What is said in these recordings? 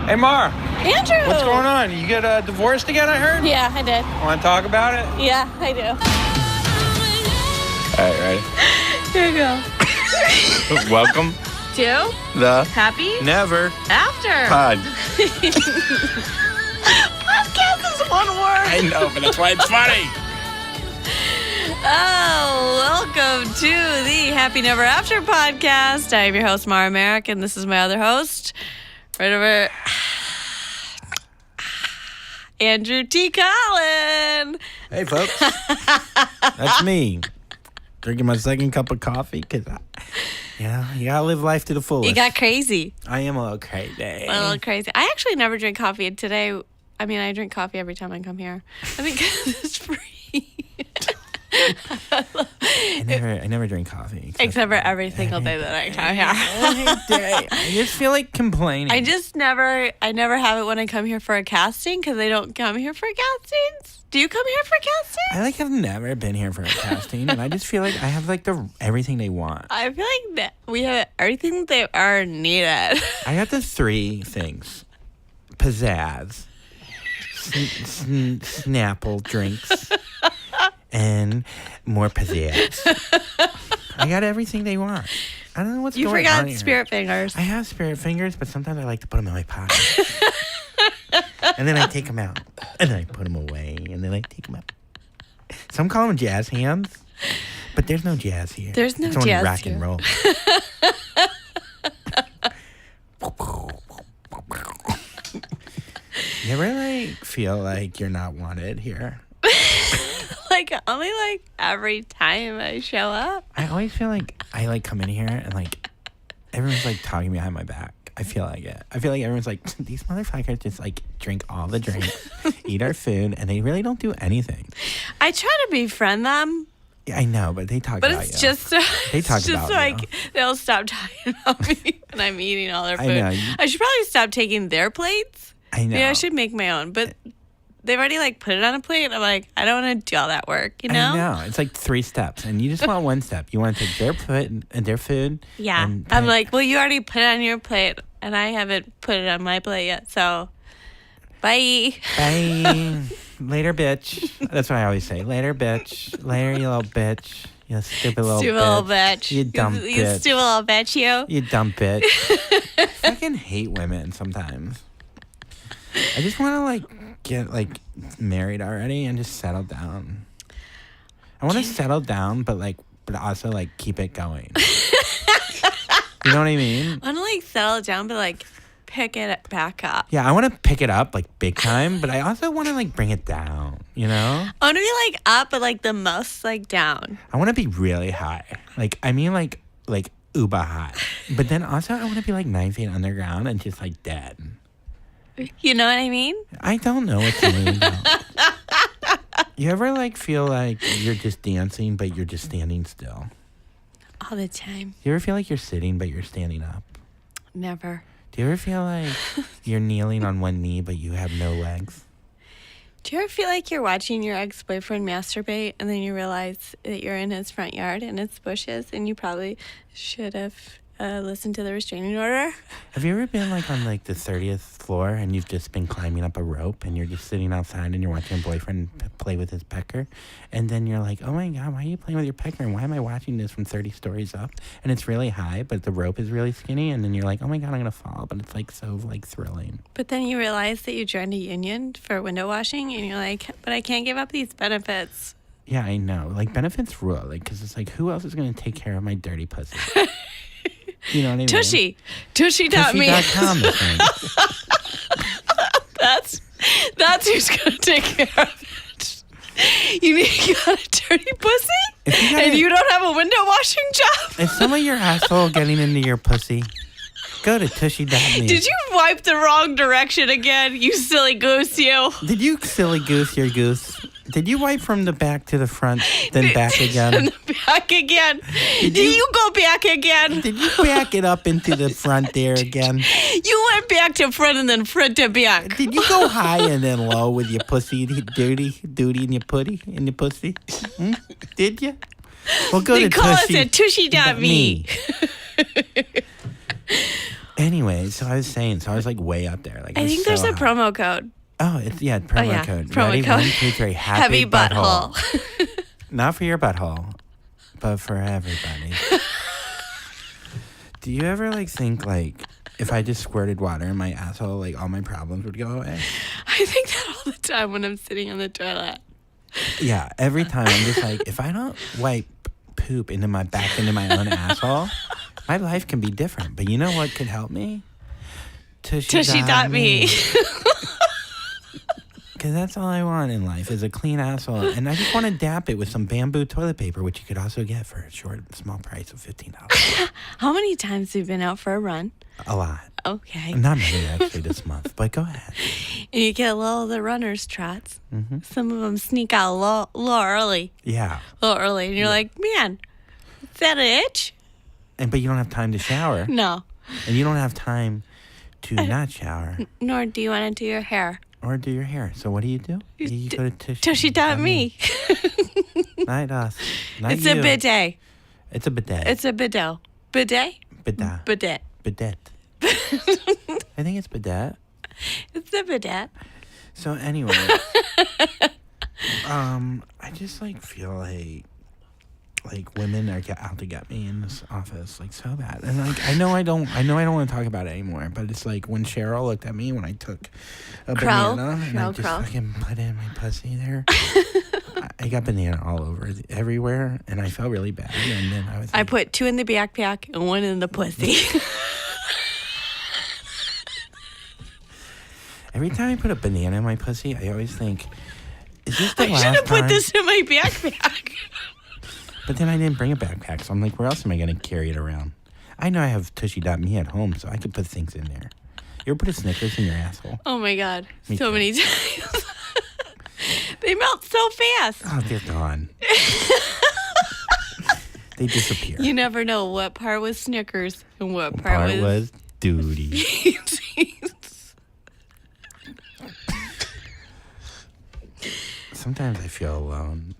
Hey, Mar. Andrew! What's going on? You get divorced again, I heard? Yeah, I did. Want to talk about it? Yeah, I do. All right, ready? Here we go. Welcome To the Happy Never After. Pod. Podcast is one word. I know, but that's why it's funny. Oh, welcome to the Happy Never After podcast. I am your host, Mara Merrick, and this is my other host, right over Andrew T. Collin. Hey, folks. That's me. Drinking my second cup of coffee because, you gotta live life to the fullest. You got crazy. I am a little crazy. A little crazy. I actually never drink coffee. And today, I drink coffee every time I come here. I think it's free. I never drink coffee. Except for every single day that I come here. Every day. I just feel like complaining. I never have it when I come here for a casting because I don't come here for castings. Do you come here for castings? I've never been here for a casting, and I just feel like I have everything they want. I feel like that we have everything they are needed. I got the three things: pizzazz, Snapple drinks, and more pizzazz. I got everything they want. I don't know what's going on here. You forgot spirit fingers. I have spirit fingers, but sometimes I like to put them in my pocket. And then I take them out. And then I put them away. And then I take them out. Some call them jazz hands. But there's no jazz here. There's no it's only jazz rock here. and roll. You ever feel like you're not wanted here? Only every time I show up. I always feel like I come in here and everyone's talking behind my back. I feel like it. I feel like everyone's these motherfuckers just drink all the drinks, eat our food, and they really don't do anything. I try to befriend them. Yeah, I know, but they talk but about it's you. just so, They talk it's just about so they'll stop talking about me when I'm eating all their food. I know. I should probably stop taking their plates. I know. Yeah, I should make my own, but they've already put it on a plate. I'm I don't want to do all that work, you know? I know. It's 3 steps, and you just want one step. You want to take their food and their food. Yeah. And I'm well, you already put it on your plate, and I haven't put it on my plate yet, so bye. Bye. Later, bitch. That's what I always say. Later, bitch. Later, you little bitch. You stupid little bitch. You dumb bitch. You stupid little bitch, you. You dumb bitch. I fucking hate women sometimes. I just want to get married already and just settle down. I want to settle down, but also keep it going. You know what I mean? I want to settle down, but pick it back up. Yeah, I want to pick it up big time, but I also want to bring it down. You know? I want to be up, but the most down. I want to be really high. Uber high. But then also I want to be 9 feet underground and just dead. You know what I mean? I don't know what you mean. You ever feel you're just dancing, but you're just standing still? All the time. You ever feel you're sitting, but you're standing up? Never. Do you ever feel you're kneeling on one knee, but you have no legs? Do you ever feel you're watching your ex-boyfriend masturbate, and then you realize that you're in his front yard and it's bushes, and you probably should have listened to the restraining order? Have you ever been on the 30th floor and you've just been climbing up a rope and you're just sitting outside and you're watching your boyfriend play with his pecker, and then you're oh my god, why are you playing with your pecker, and why am I watching this from 30 stories up, and it's really high but the rope is really skinny, and then you're oh my god, I'm gonna fall, but it's so thrilling. But then you realize that you joined a union for window washing, and you're but I can't give up these benefits. Yeah, I know. Benefits rule, because it's who else is gonna take care of my dirty pussy? You know what I mean? Tushy taught me. Tushy.com. That's who's gonna take care of it. You got a dirty pussy, and you don't have a window washing job. Is some of your asshole getting into your pussy? Go to tushy.me. Did you wipe the wrong direction again, you silly goose, you? Did you silly goose your goose? Did you wipe from the back to the front, then back again? And the back again. Did you go back again? Did you back it up into the front there again? You went back to front and then front to back. Did you go high and then low with your pussy, duty in your putty, in your pussy? Did you? Well, go they to call us at tushy.me. Anyway, so I was saying, I was like way up there. Like I think there's a promo code. Oh, it's promo code. Promo Ready? code. 1, 2, 3. Heavy butthole. Not for your butthole, but for everybody. Do you ever like think like if I just squirted water in my asshole, like all my problems would go away? I think that all the time when I'm sitting on the toilet. Yeah, every time I'm just like, if I don't wipe poop into my own asshole, my life can be different. But you know what could help me? Tushy.me. Because that's all I want in life is a clean asshole. And I just want to dap it with some bamboo toilet paper, which you could also get for a small price of $15. How many times have you been out for a run? A lot. Okay. Not many, actually, this month. But go ahead. And you get a little of the runner's trots. Mm-hmm. Some of them sneak out a little early. Yeah. A little early. And you're like, man, is that an itch? But you don't have time to shower. No. And you don't have time to not shower. Nor do you want to do your hair. Or do your hair. So what do? You go to Tushy.me. Not us. Not It's you. a bidet. It's a bidet. It's a bidet. Bidet? Bidet. Bidet. Bidet. I think it's bidet. It's a bidet. So anyway, I just like feel like women are out to get me in this office like so bad, and like I know I don't want to talk about it anymore. But it's like when Cheryl looked at me when I took a banana and I just fucking put it in my pussy there. I got banana all over everywhere, and I felt really bad. And then I was like, I put 2 in the backpack and 1 in the pussy. every time I put a banana in my pussy, I always think, is this the I last should have put time? this in my backpack. But then I didn't bring a backpack, so I'm like, where else am I going to carry it around? I know I have Tushy.me at home, so I could put things in there. You ever put a Snickers in your asshole? Oh my God. Me So too. many times. They melt so fast. Oh, they're gone. They disappear. You never know what part was Snickers and what part was duty. Sometimes I feel alone.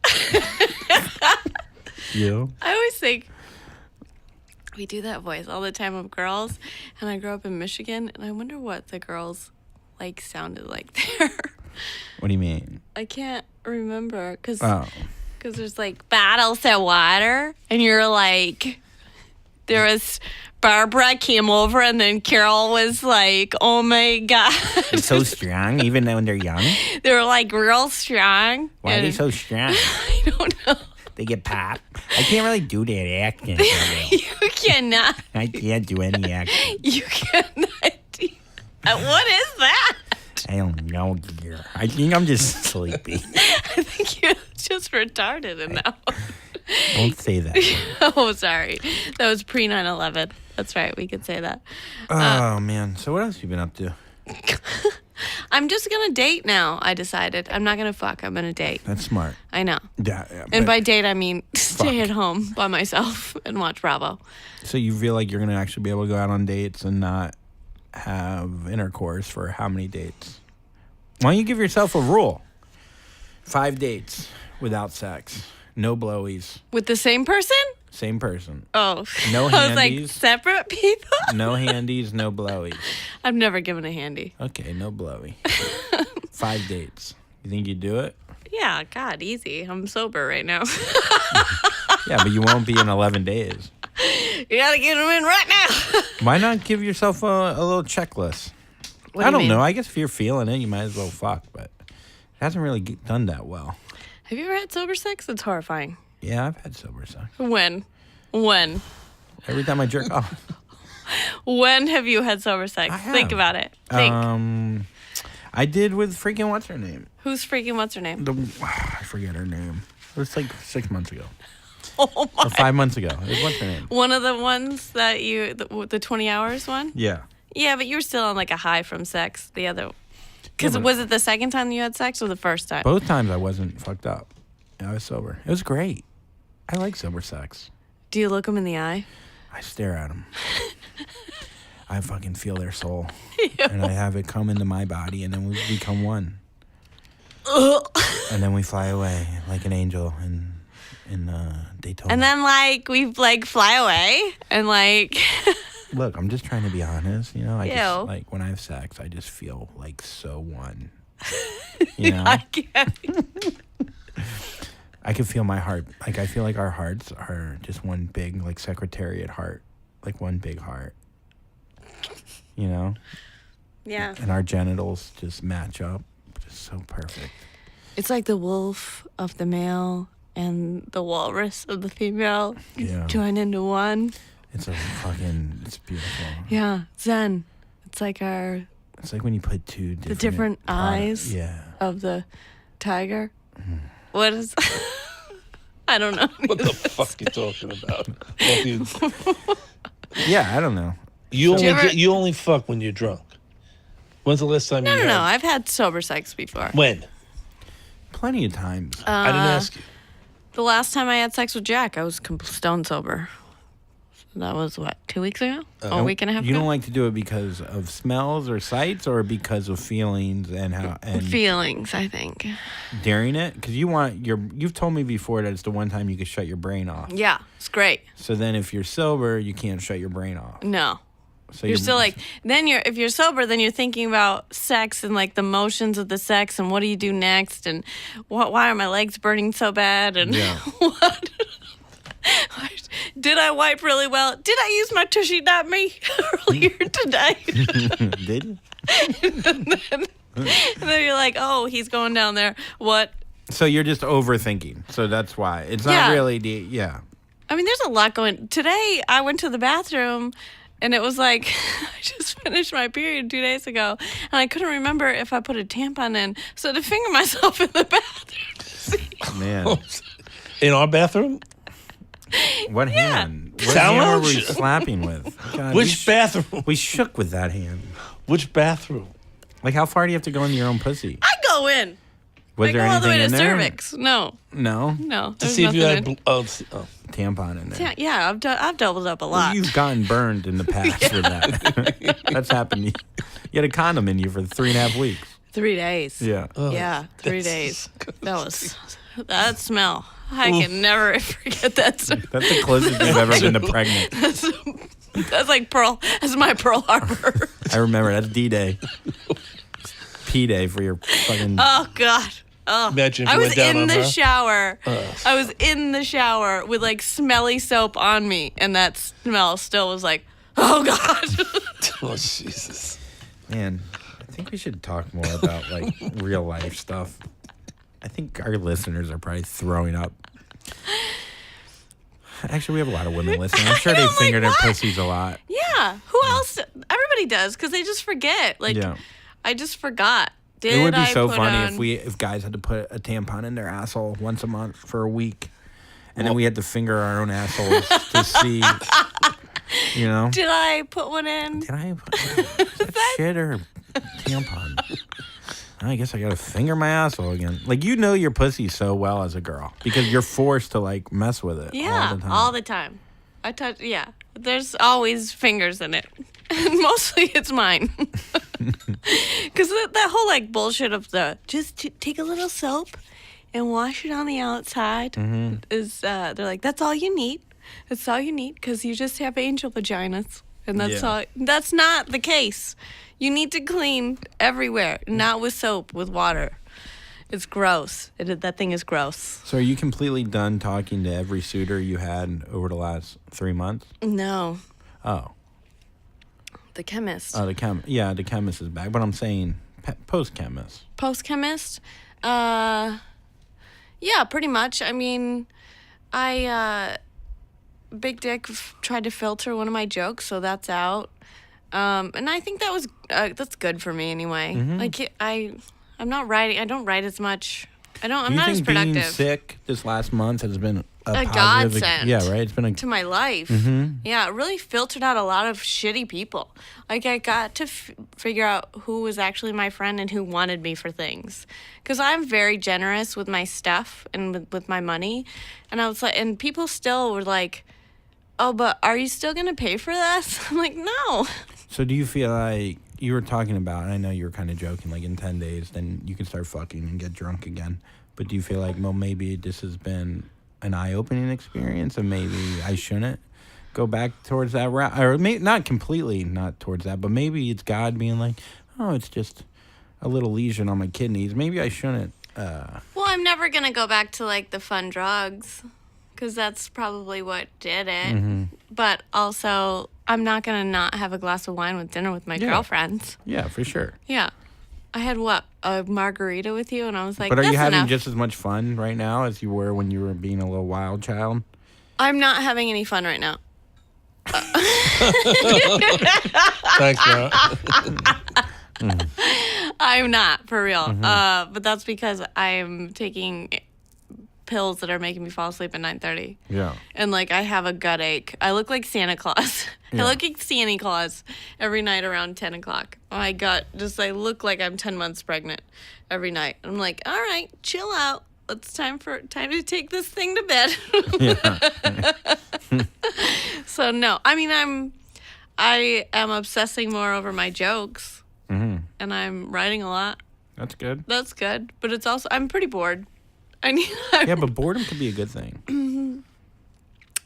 You? I always think we do that voice all the time of girls, and I grew up in Michigan, and I wonder what the girls like sounded like there. What do you mean? I can't remember because Oh. there's like bottles of water, and you're like, there was Barbara came over, and then Carol was like, oh my God. They're so strong, even when they're young. They were like real strong. Why are they and so strong? I don't know. They get popped. I can't really do that accent. You cannot. I can't do any accent. You cannot do. What is that? I don't know, dear. I think I'm just sleepy. I think you're just retarded enough. Don't say that. Oh, sorry. That was pre 9/11. That's right. We could say that. Oh, man. So what else have you been up to? I'm just going to date now, I decided. I'm not going to fuck. I'm going to date. That's smart. I know. Yeah. And by date, I mean stay at home by myself and watch Bravo. So you feel like you're going to actually be able to go out on dates and not have intercourse for how many dates? Why don't you give yourself a rule? 5 dates without sex. No blowies. With the same person? Same person. Oh. No I was like, handies. separate people? No handies, no blowies. I've never given a handy. Okay, no blowy. 5 dates. You think you'd do it? Yeah, God, easy. I'm sober right now. Yeah, but you won't be in 11 days. You gotta get them in right now. Why not give yourself a little checklist? What do I you don't mean? know. I guess if you're feeling it, you might as well fuck, but it hasn't really done that well. Have you ever had sober sex? It's horrifying. Yeah, I've had sober sex. When? Every time I jerk off. When have you had sober sex? I have. Think about it. Think. I did with freaking what's her name? Who's freaking what's her name? I forget her name. It was like 6 months ago. Oh my. Or 5 months ago. It was what's her name? One of the ones that the 20 hours one? Yeah. Yeah, but you were still on like a high from sex. The other. Because Yeah, but- was it the second time you had sex or the first time? Both times I wasn't fucked up. I was sober. It was great. I like sober sex. Do you look them in the eye? I stare at them. I fucking feel their soul. And I have it come into my body, and then we become one. And then we fly away like an angel in Daytona. And then like we like fly away and like Look, I'm just trying to be honest. You know, I Ew. just, like, when I have sex, I just feel like so one. You know? I can't. I can feel my heart. Like, I feel like our hearts are just one big, like, secretariat heart. Like, one big heart. You know? Yeah. And our genitals just match up. Just so perfect. It's like the wolf of the male and the walrus of the female Yeah. join into one. It's beautiful. Yeah. Zen. It's like It's like when you put two different eyes of the tiger. What is... I don't know. What the fuck you talking about? Yeah, I don't know. You only fuck when you're drunk. When's the last time you had? No. I've had sober sex before. When? Plenty of times. I didn't ask you. The last time I had sex with Jack, I was stone sober. So that was, 2 weeks ago? A week and a half You ago? don't like to do it because of smells or sights or because of feelings and Feelings, I think. daring it? Because you've told me before that it's the one time you can shut your brain off. Yeah, it's great. So then if you're sober, you can't shut your brain off. No. So You're still like, if you're sober, then you're thinking about sex and like the motions of the sex and what do you do next and why are my legs burning so bad and what? Did I wipe really well? Did I use my tushy not me earlier today? Did you? and then you're like, oh, he's going down there. What? So you're just overthinking. So that's why. It's not really I mean, there's a lot going. Today, I went to the bathroom, and it was like, I just finished my period 2 days ago, and I couldn't remember if I put a tampon in, so to finger myself in the bathroom. Man. In our bathroom? What hand? What Sound hand were lounge? we slapping with? God, Which bathroom? We shook with that hand. Which bathroom? Like, how far do you have to go in your own pussy? I go in. Was I there go all the anything way in to there? cervix. No. No? No. To see if you had Tampon in there. Yeah, I've doubled up a lot. Well, you've gotten burned in the past with that. That's happened. You had a condom in you for 3.5 weeks. 3 days. Yeah. Yeah, 3 days. That smell. I can never forget that smell. That's the closest you've ever been to pregnant. That's like that's my Pearl Harbor. I remember. That's D-Day. P-Day for your fucking... Oh, God. Oh. Imagine if I you was went down in on the her. shower. I was in the shower with like smelly soap on me, and that smell still was like, oh, God. Oh, Jesus. Man, I think we should talk more about, like, real life stuff. I think our listeners are probably throwing up. Actually, we have a lot of women listening. I'm sure they finger their pussies a lot. Yeah. Who else? Everybody does, because they just forget. Like, I just forgot. It would be so funny if guys had to put a tampon in their asshole once a month for a week, and then we had to finger our own assholes to see, you know. Did I put one in? Did I put shit or tampon? I guess I gotta finger my asshole again. Like, you know your pussy so well as a girl because you're forced to like mess with it. All the time. I touch. Yeah, there's always fingers in it, and mostly it's mine. Because that whole like bullshit of take a little soap and wash it on the outside is they're like, that's all you need. That's all you need because you just have angel vaginas, and that's all. That's not the case. You need to clean everywhere, not with soap, with water. It's gross. That thing is gross. So are you completely done talking to every suitor you had over the last 3 months? No. Oh. The chemist. Oh, the chemist is back. But I'm saying post-chemist. Post-chemist? Yeah, pretty much. I mean, Big Dick tried to filter one of my jokes, so that's out. And I think that's good for me anyway. Like, I'm not writing. I don't write as much. I'm not as productive. Being sick this last month has been a positive, godsend. Yeah, right. It's been to my life. Yeah, it really filtered out a lot of shitty people. Like, I got to figure out who was actually my friend and who wanted me for things. Because I'm very generous with my stuff and with my money. And I was like, and people still were like, oh, but are you still gonna pay for this? I'm like, no. So do you feel like you were talking about, and I know you were kind of joking, like in 10 days, then you can start fucking and get drunk again. But do you feel like, well, maybe this has been an eye-opening experience and maybe I shouldn't go back towards that route, or maybe not completely, not towards that, but maybe it's God being like, oh, it's just a little lesion on my kidneys. Maybe I shouldn't. Well, I'm never gonna go back to like the fun drugs, because that's probably what did it. Mm-hmm. But also, I'm not gonna not have a glass of wine with dinner with my girlfriends. Yeah, for sure. Yeah. I had a margarita with you, and I was like, But are you that's having enough. just as much fun right now as you were when you were being a little wild child? I'm not having any fun right now. Thanks, Matt. I'm not, for real. Mm-hmm. But that's because I'm taking pills that are making me fall asleep at 9:30. Yeah. And, like, I have a gut ache. I look like Santa Claus. Yeah. I look like Santa Claus every night around 10 o'clock. My gut I look like I'm 10 months pregnant every night. I'm like, all right, chill out. It's time to take this thing to bed. So, no. I mean, I am obsessing more over my jokes. Mm-hmm. And I'm writing a lot. That's good. That's good. But it's also, I'm pretty bored. Yeah, but boredom could be a good thing.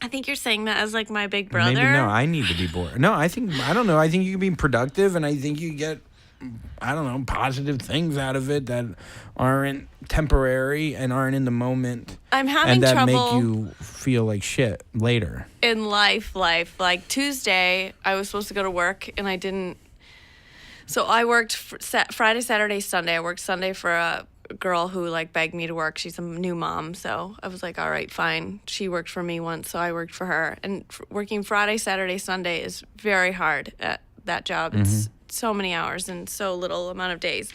I think you're saying that as like my big brother. Maybe no, I need to be bored. No, I don't know. I think you can be productive, and I think you get, positive things out of it that aren't temporary and aren't in the moment. I'm having and that trouble make you feel like shit later. in life. Like Tuesday, I was supposed to go to work and I didn't. So I worked Friday, Saturday, Sunday. I worked Sunday for a girl who like begged me to work. She's a new mom, so I was like, all right, fine. She worked for me once, so I worked for her. And working Friday, Saturday, Sunday is very hard at that job. It's so many hours and so little amount of days.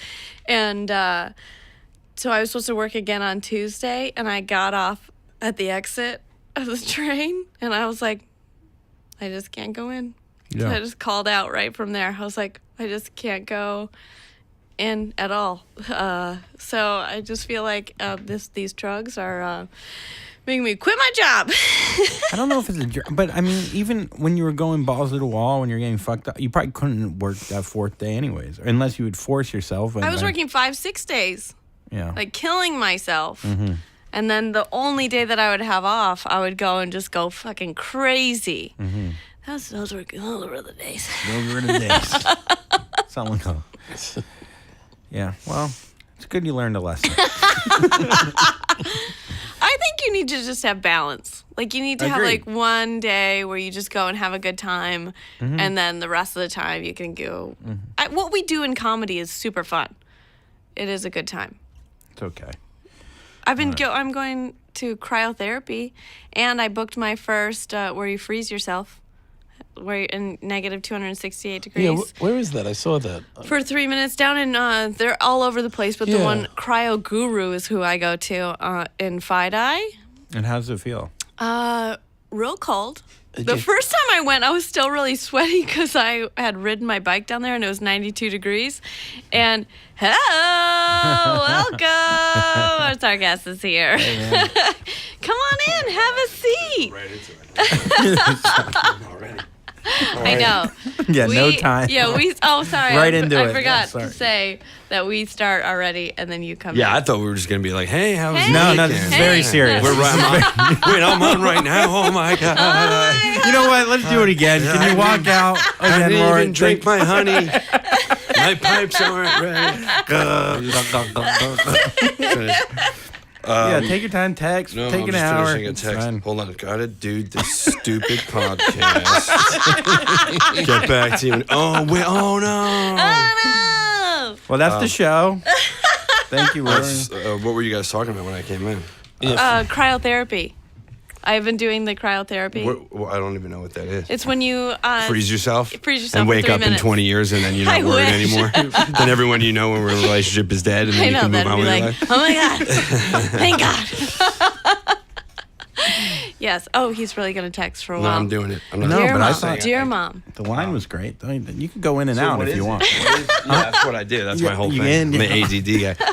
And so I was supposed to work again on Tuesday, and I got off at the exit of the train, and I was like, I just can't go in. Yeah. So I just called out right from there. I was like, I just can't go in at all. So I just feel like these drugs are making me quit my job. I don't know if it's but I mean, even when you were going balls to the wall, when you're getting fucked up, you probably couldn't work that fourth day anyways, unless you would force yourself. I was working 5-6 days, Yeah. like killing myself. And then the only day that I would have off, I would go and just go fucking crazy. Those were the days. Those were the days. Sound like a... Yeah, well, it's good you learned a lesson. I think you need to just have balance. Like, you need to have, Agreed. like, one day where you just go and have a good time, and then the rest of the time you can go. What we do in comedy is super fun. It is a good time. It's okay. I'm going to cryotherapy, and I booked my first where you freeze yourself, where you're in negative 268 degrees. Yeah, where is that? I saw that. For 3 minutes down in, they're all over the place, but the Yeah. one, Cryo Guru is who I go to in Fidei. And how does it feel? Real cold. The first time I went, I was still really sweaty because I had ridden my bike down there and it was 92 degrees. And hello, welcome. Our star guest is here. Hey, Come on in, have a seat. Right into it. Already. I know. Yeah, no time. Yeah, sorry. Right into I it. forgot Yeah, sorry. to say that we start already and then you come Yeah, in. I thought we were just gonna be like, "Hey, how was Hey. the No, weekend?" this is very serious. We're right. Wait, I'm on right now. Oh my god! You know what? Let's do it again. Can you walk out I again, didn't Rory? even drink my honey. My pipes aren't ready. Yeah, take your time. Text. No, take I'm an just hour. finishing a It's text. fine. Hold on, gotta do this stupid podcast. Get back to you. Oh wait! Oh no! Oh, no. Well, that's the show. Thank you, Rory. What were you guys talking about when I came in? Cryotherapy. I've been doing the cryotherapy. I don't even know what that is. It's when you Freeze yourself? freeze yourself And for wake 3 up minutes. in 20 years and then you're I not worried wish. anymore. Then everyone you know in a relationship is dead and then I you know, can move that'd on be with your like, life. oh my God. Thank God. Yes. Oh, he's really going to text for a No, while. I'm doing it. I'm not No, Dear but I mom. thought- Dear mom. The line was great. You can go in and So out what if is you it? want. Yeah, that's what I did. That's my whole you thing. in, I'm yeah. the ADD guy.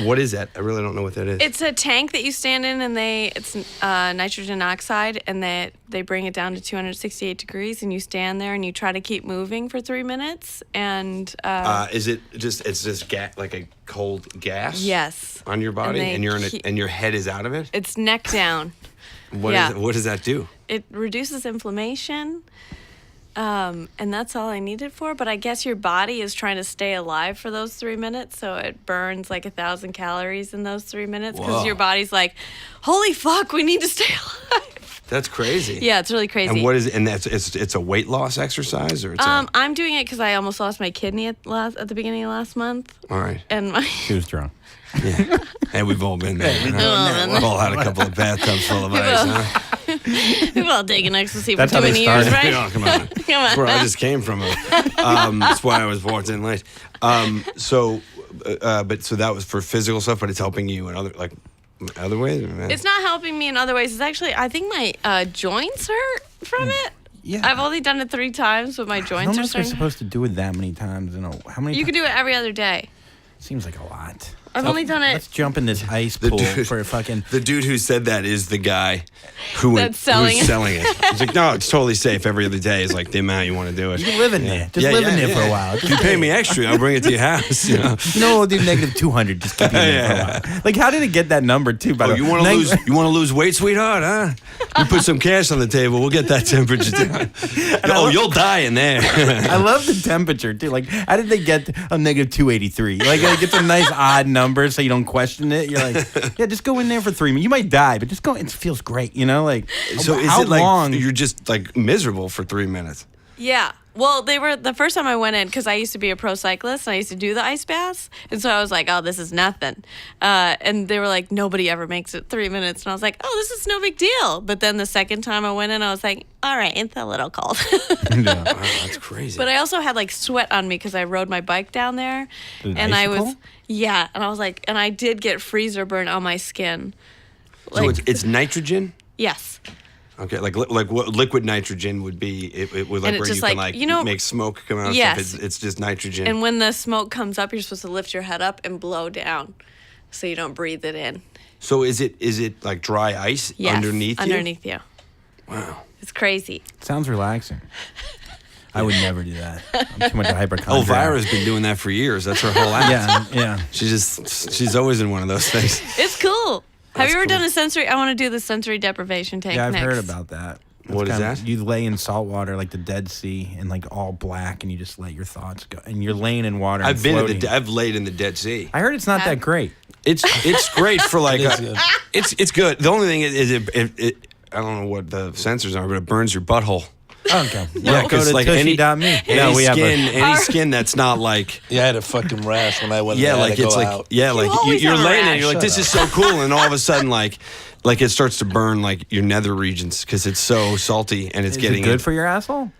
What is that? I really don't know what that is. It's a tank that you stand in, and it's nitrogen oxide, and they bring it down to 268 degrees, and you stand there and you try to keep moving for 3 minutes. And Is it just like a cold gas? yes, On your body, And they and you're keep- and your head is out of it. it's neck down. What yeah. What does that do? it reduces inflammation. And that's all I need it for. But I guess your body is trying to stay alive for those 3 minutes. So it burns like 1,000 calories in those 3 minutes because Whoa. your body's like, holy fuck, we need to stay alive. That's crazy. Yeah, it's really crazy. And what is it? And it's a weight loss exercise, or it's I'm doing it because I almost lost my kidney at the beginning of last month. all right. And my She was drunk. Yeah. Hey, we've all been there. We've all had a couple of bathtubs full of ice, huh? we've all taken ecstasy for That's too how they many years, started. right? Oh, come on. Come on. That's where I just came from. That's why I was walked in late. So that was for physical stuff, but it's helping you in other ways? It's not helping me in other ways. It's actually, I think my joints hurt from it. Yeah. I've only done it 3 times, but my How joints are much are starting. supposed to do it that many times? How many? You could do it every other day. Seems like a lot. I've only done it. Let's jump in this ice pool for a fucking. The dude who said that is the guy who's selling it. selling it. He's like, no, it's totally safe. Every other day is like the amount you want to do it. You can live in there. Just live in there for a while. If you pay me extra, I'll bring it to your house. You know. We'll do negative 200. Just keep you in there for a while. Like, how did it get that number too? By the way, You want to lose weight, sweetheart? Huh? You put some cash on the table. We'll get that temperature down. You'll die in there. I love the temperature too. Like, how did they get a negative 283? Like, it's a nice odd number so you don't question it. You're like, yeah, just go in there for 3 minutes. You might die, but just go. It feels great, Like, So is how it like long? you're just like miserable for 3 minutes? Yeah. Well, they were the first time I went in because I used to be a pro cyclist and I used to do the ice baths. And so I was like, oh, this is nothing. And they were like, nobody ever makes it 3 minutes. And I was like, oh, this is no big deal. But then the second time I went in, I was like, all right, it's a little cold. Yeah. Wow, that's crazy. But I also had like sweat on me because I rode my bike down there. An And I icicle? was, yeah. And I was like, and I did get freezer burn on my skin. So it's nitrogen? Yes. Okay, like what liquid nitrogen would be, it would And like it's where you just can make smoke come out and Yes. stuff. It's just nitrogen. And when the smoke comes up, you're supposed to lift your head up and blow down so you don't breathe it in. So is it like dry ice Yes, underneath you? Underneath you. Wow. It's crazy. Sounds relaxing. I would never do that. I'm too much of a hypochondriac. Elvira's been doing that for years. That's her whole act. Yeah. She's always in one of those things. It's cool. Have you ever cool. done a sensory? I want to do the sensory deprivation tank Yeah, I've next. heard about that. What is that? You lay in salt water like the Dead Sea and like all black, and you just let your thoughts go. And you're laying in water. I've and been floating. I've laid in the Dead Sea. I heard it's not that great. It's great for like It is good. it's good. The only thing is it I don't know what the sensors are, but it burns your butthole. Okay. Yeah, Go because to like any tushy.me. No, we have any skin that's not like Yeah, I had a fucking rash when I went. yeah, I had like to it's go like out. yeah, like always you're have a laying there, rash. you're like this is so cool, and all of a sudden like it starts to burn like your nether regions because it's so salty and it's Is getting it good for your asshole?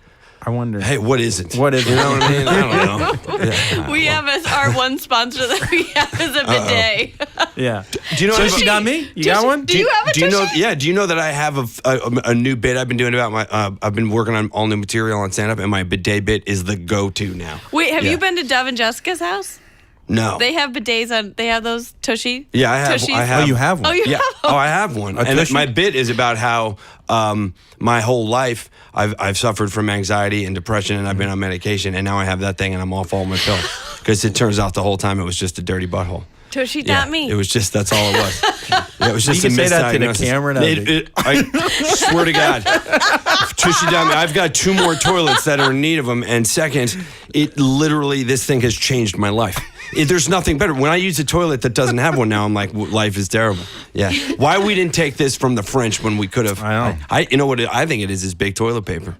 I wonder. Hey, what is it? What is You it? know what I mean? I don't know. Yeah. We have as our one sponsor that we have is a bidet. Yeah. Do you know? Tushy.me? You got Tushy- one? Do you have a Do you know? tushy? Yeah. Do you know that I have a new bit I've been doing about my? I've been working on all new material on stand up, and my bidet bit is the go-to now. Wait, have Yeah. you been to Dove and Jessica's house? No. They have bidets on. They have those tushy. Yeah, I have. Tushies. I have. Oh, you have one? Oh, you Yeah. have. Oh, I have one. And tushy? my bit is about how my whole life I've suffered from anxiety and depression, and I've been on medication, and now I have that thing, and I'm off all my pills because it turns out the whole time it was just a dirty butthole. Tushy.me. It was just that's all it was. Yeah, it was just You a can say that to the misdiagnosis. camera now, I swear to God, Tushy.me. I've got 2 more toilets that are in need of them, and second, it literally this thing has changed my life. There's nothing better. When I use a toilet that doesn't have one now, I'm like, life is terrible. Yeah. Why we didn't take this from the French when we could have? I know. You know what? I think it is big toilet paper.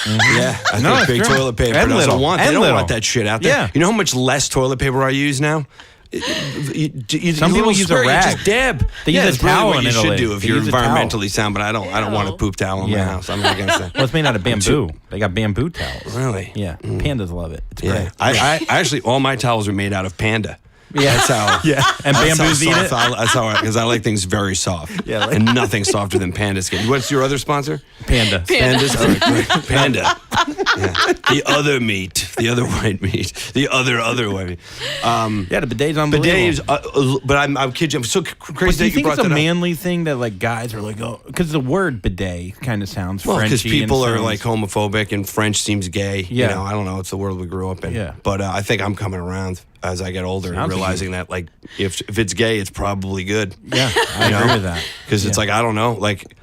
Yeah, I No, think it's big true. toilet paper. And doesn't little. want. They And don't little. want that shit out there. Yeah. You know how much less toilet paper I use now? Some people use a rag. Just dab. They use a that's really towel what in you Italy. should do if They you're use a towel. environmentally sound. But I don't want a Ew. poop towel in my Yeah. house. I'm not against that. Well, it's made out of bamboo. They got bamboo towels. Really? Yeah. Pandas love it. It's Yeah. great. I actually all my towels are made out of panda. Yeah. That's how. Yeah. And That's bamboo's how eat it? soft That's how because I like things very soft. Yeah, like- and nothing softer than panda skin. What's your other sponsor? Panda. Pandas. All right, great. Panda. Yeah. The other meat. The other white meat. The other white meat. Yeah, the bidet's unbelievable. Bidets. But I'm kidding. I'm so But crazy do you that you think brought it's a that up. manly thing that like guys are like, oh, because the word bidet kind of sounds Well, because Frenchy people and are sounds- like homophobic and French seems gay. Yeah. You know, I don't know. It's the world we grew up in. Yeah. But I think I'm coming around as I get older and Sounds realizing that like if it's gay, it's probably good. Yeah, I agree with that. Because it's Yeah. like I don't know, like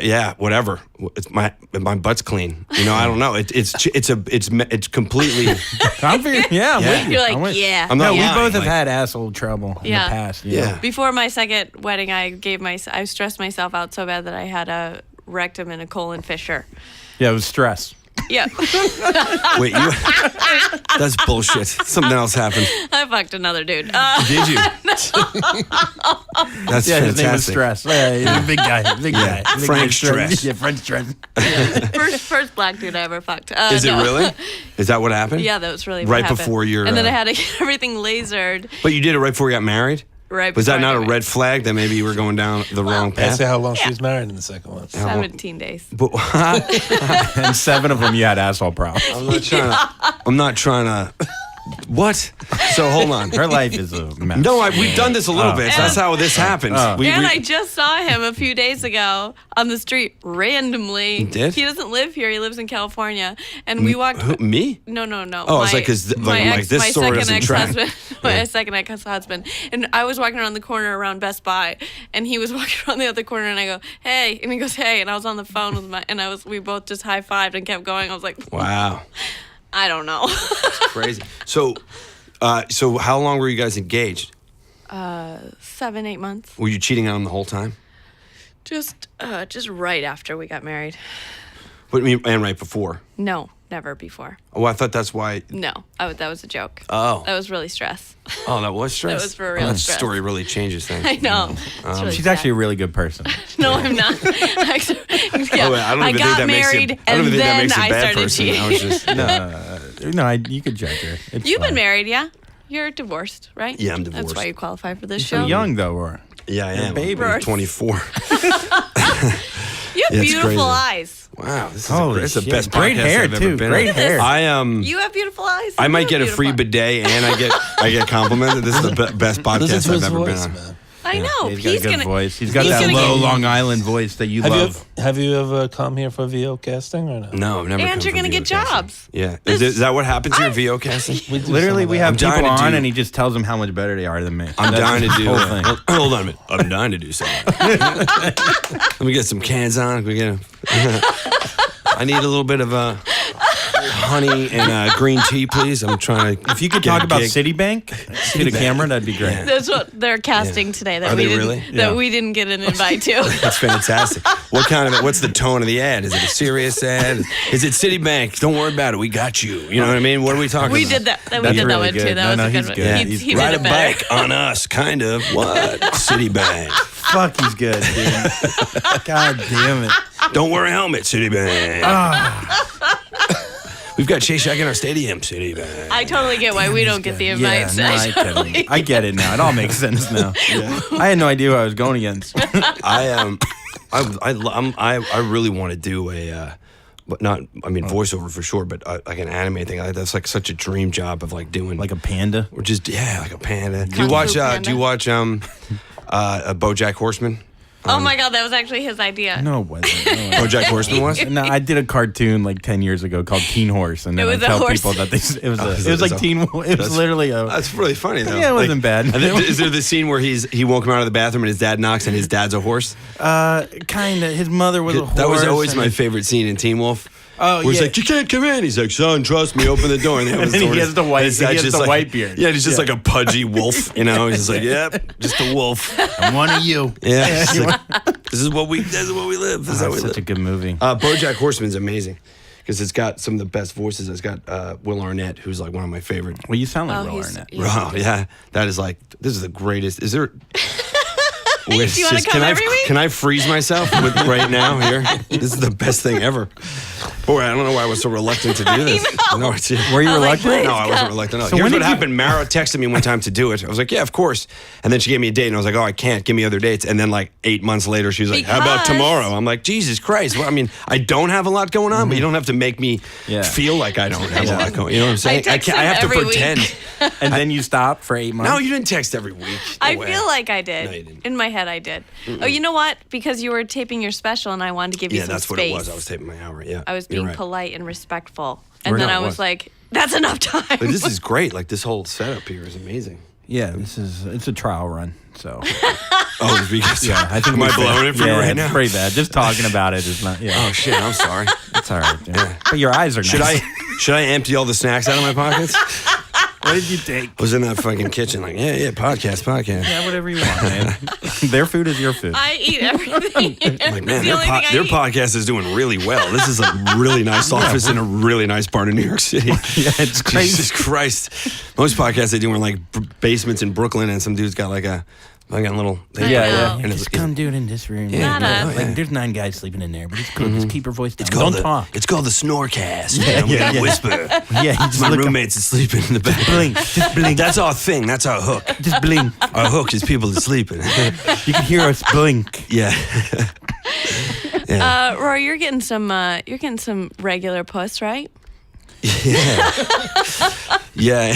yeah, whatever. It's my butt's clean. You know, I don't know. It's completely. I'm yeah, Yeah. I'm with you. You're I'm like, with you. yeah. I'm not No, we lying, both have like- had asshole trouble in Yeah. the past. Yeah. Before my second wedding, I stressed myself out so bad that I had a rectum and a colon fissure. Yeah, it was stress. Yeah. Wait, that's bullshit. Something else happened. I fucked another dude. Did you? That's Yeah, his name was fantastic. Stress. Yeah, he's a big guy. Big Yeah, guy. Big Frank guy, Stress. Yeah, Frank Stress. first black dude I ever fucked. Is it no. really? Is that what happened? Yeah, that was really Right what happened. before your, And then I uh, had to get everything lasered. But you did it right before you got married? Right Was that before I not a got red flag that maybe you were going down the wrong Ask path? her how long she was married in the second one. 17 days. But, And 7 of them you had asshole problems. I'm not trying to. What? So hold on. Her life is a mess. No, we've done this a little bit. That's how this happens. And I just saw him a few days ago on the street randomly. You did? He doesn't live here. He lives in California. And we walked. Who, me? No. Oh, I was like, 'cause this story doesn't track. My second ex-husband. And I was walking around the corner around Best Buy, and he was walking around the other corner, and I go, hey. And he goes, hey. And I was on the phone with we both just high-fived and kept going. I was like, Wow. I don't know. Crazy. So how long were you guys engaged? 7-8 months. Were you cheating on him the whole time? Just right after we got married. What do you mean, and right before? No, never before. Oh, I thought that's why. No, that was a joke. Oh. That was really stress. Oh, that was stress? That was for real That stress. story really changes things. I know. It's really She's sad. actually a really good person. No, I'm not. Actually, yeah, Oh, wait, I don't even think got that married, makes you, I don't and even think that then makes you a I bad started person. cheating. I was just, No, you could judge her. It's You've been fine. married, yeah? You're divorced, right? Yeah, I'm That's divorced. why you qualify for this So show. young though, or yeah, I am. baby. I'm 24. You have It's beautiful crazy. eyes. Wow, this is Holy it's the shit. best Great podcast hair, I've ever too. been Great on. hair. You have beautiful eyes. I You might have get a free beautiful- bidet and I get complimented. This is the best Listen podcast to I've his ever been voice, on. man. I know. He's got a good gonna, voice. He's got he's that gonna low get- Long Island voice that you love. Have you ever come here for VO casting or no? No, I've never. And come you're for gonna get VO casting. jobs. Yeah, This- is that what happens to your VO casting? We do Literally, some of we that. have I'm dying people to on, do- and he just tells them how much better they are than me. I'm That's dying to the do. whole thing. Hold on a minute. I'm dying to do something. Let me get some cans on. We get. I need a little bit of honey and green tea, please. I'm trying to. If you could get talk a about gig. Citibank to the camera, that'd be great. Yeah. That's what they're casting today. That Are we they didn't. really? That Yeah. we didn't get an invite to. That's fantastic. What kind of? What's the tone of the ad? Is it a serious ad? Is it Citibank? Don't worry about it. We got you. You know what I mean? What are we talking We about? did that. We That's did that really one too. good. That No, was a he's good one. good. Yeah. He's He Ride did a it better. bike on us, kind of. What? Citibank. Fuck, he's good, dude. God damn it. Don't wear a helmet, Citibank. We've got Chase Shack in our stadium, Citibank. I totally get why we don't get the Yeah, invites. no, I get it now. It all makes sense now. I had no idea who I was going against. I really want to do a, but not. I mean, voiceover for sure, but like an anime thing. That's like such a dream job of like doing Like a panda. or just like a panda. Do Kung you Fu watch? Panda. Do you watch BoJack Horseman? Oh my god, that was actually his idea. No, it wasn't. No, it wasn't. BoJack Horseman was. No, I did a cartoon like 10 years ago called Teen Horse, and then It was I a tell horse. people that it was it's like a- Teen. It was that's- literally a. That's really funny though. Yeah, it wasn't bad. And then, is there the scene where he won't come out of the bathroom and his dad knocks and his dad's a horse? Kind of. His mother was a horse. That was always and my his- favorite scene in Teen Wolf. Oh, where he's yeah. like, you can't come in. He's like, son, trust me, open the door. And, And he has the white- he has the white beard. Yeah, he's just Yeah. like a pudgy wolf. You know, he's just like, yep, just a wolf. I'm one of you. Yeah, it's like, this is what we live. This is how we That's such live. a good movie. BoJack Horseman's amazing because it's got some of the best voices. It's got Will Arnett, who's like one of my favorite. Well, you sound like Oh, Will he's- Arnett. yeah. Wow, yeah, that is like this is the greatest. Is there? Wait, Do you wanna come every week? Can I freeze myself right now here? This is the best thing ever. Boy, I don't know why I was so reluctant to do this. know. No, it's, Were you I was like, reluctant? please. no, I wasn't reluctant. No. So Here's when what did you- happened. Mara texted me one time to do it. I was like, yeah, of course. And then she gave me a date, and I was like, oh, I can't. Give me other dates. And then like 8 months later, she was like, how about Because- tomorrow? I'm like, Jesus Christ. Well, I mean, I don't have a lot going on, but you don't have to make me Yeah. feel like I don't have a lot going on. You know what I'm saying? text can't. I him have to every week. pretend. And then you stopped for 8 months. No, you didn't text every week. No I way. feel like I did. No, you didn't. In my head, I did. Oh, you know what? Because you were taping your special, and I wanted to give you Yeah, some that's space. what it was. I was taping my hour. Yeah, I was You're being right. polite and respectful, and Or then no, I it was was. like, "That's enough time." But this is great. Like this whole setup here is amazing. Yeah, it's a trial run. So Oh, it's because I think am I we failed. blowing it for you right it's now? pretty bad. Just talking about it is not. Yeah. Oh shit! I'm sorry. It's all right. Yeah. But your eyes are Should nice. I empty all the snacks out of my pockets? What did you take? I was in that fucking kitchen like, yeah, podcast. Yeah, whatever you want, man. Their food is your food. I eat everything. Like, man, the only thing I their eat. podcast is doing really well. This is a really nice office in a really nice part of New York City. Yeah, it's crazy. Jesus Christ. Most podcasts they do are like basements in Brooklyn, and some dude's got like a little. Yeah. And Just come do it in this room. Yeah, Not Like, there's 9 guys sleeping in there, but it's cool. Just keep your voice down. called Don't talk. It's called the Snorecast. I'm gonna whisper. Yeah, you just My look up. roommate's asleep in the back. Blink. Just blink. That's our thing. That's our hook. Just blink. Our hook is people sleeping. You can hear us blink. Yeah. Rory, you're getting some regular puss, right? Yeah.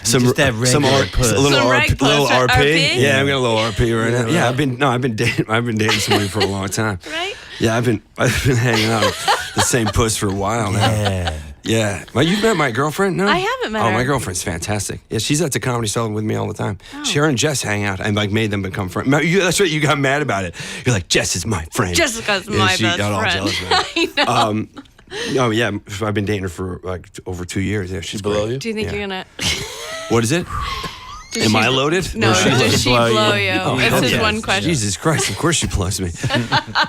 some Just that regular puss. a little Some reg RP, little puss, RP. RP? Yeah, I've got a little RP right now. Yeah, I've been dating somebody for a long time. Right? Yeah, I've been hanging out with the same puss for a while now. Yeah. Yeah. Well, you've met my girlfriend? No? I haven't met Oh, her. my girlfriend's fantastic. Yeah, she's at the Comedy Cellar with me all the time. Oh. Her and Jess hang out and like made them become friends. That's right, you got mad about it. You're like, Jess is my friend. Jessica's Yeah, my she best got all friend. jealous about it. I know. Oh yeah, I've been dating her for like over 2 years. Yeah, she's below great. you? Do you think Yeah. you're gonna? What is it? Does Am she- I loaded? No, Or she does loaded? she blow blow you? you? Oh, It's hell his yes. one question. Jesus Christ, of course she blows me.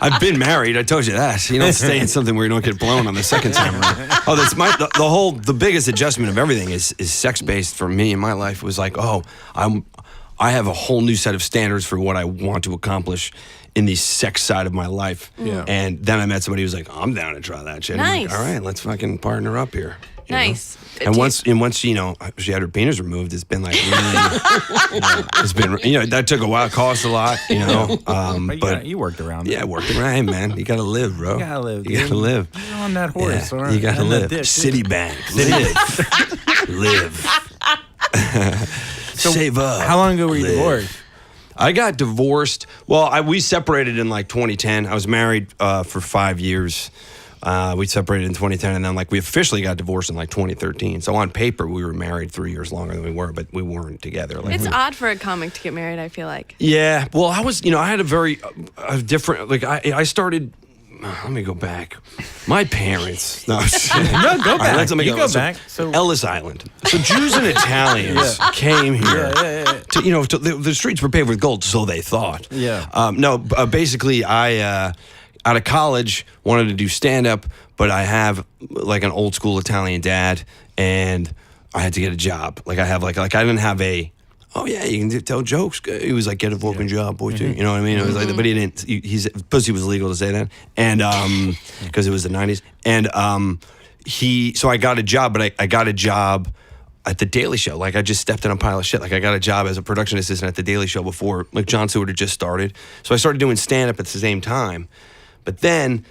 I've been married, I told you that. You don't stay in something where you don't get blown on the second time around. Oh, that's the biggest adjustment of everything is sex based for me in my life was like, I have a whole new set of standards for what I want to accomplish in the sex side of my life. Yeah. And then I met somebody who was like, I'm down to try that shit. I'm like, Nice. all right, let's fucking partner up here. you know? Nice. And Do you- once she had her penis removed, it's been like really, it's been that took a while, cost a lot, But you worked around it. yeah, working right, man. You gotta live, bro. You gotta live. You gotta dude. live. You're on that horse. Yeah, all right? you gotta And the live. dick, too. Citibank, live, save up. How long ago were you live. divorced? I got divorced. Well, we separated in like 2010. I was married for 5 years. We separated in 2010, and then like we officially got divorced in like 2013. So on paper, we were married 3 years longer than we were, but we weren't together. Like, It's odd for a comic to get married, I feel like. yeah. Well, I was. I had a very different. Like I started. Let me go back. My parents. No, No, go All right, back. let's let me You go. go So, back. So Ellis Island. So Jews and Italians came here. To the streets were paved with gold, so they thought. Yeah. Basically, I out of college wanted to do stand up, but I have like an old school Italian dad, and I had to get a job. Like I have like I didn't have a. Oh yeah, you can tell jokes. He was like, "Get a fucking job, boy." Too. You know what I mean? It was like, but he didn't. He's pussy was legal to say that, and because it was the '90s, and so I got a job, but I got a job at the Daily Show. Like I just stepped in a pile of shit. Like I got a job as a production assistant at the Daily Show before like Jon Stewart had just started. So I started doing stand up at the same time, but then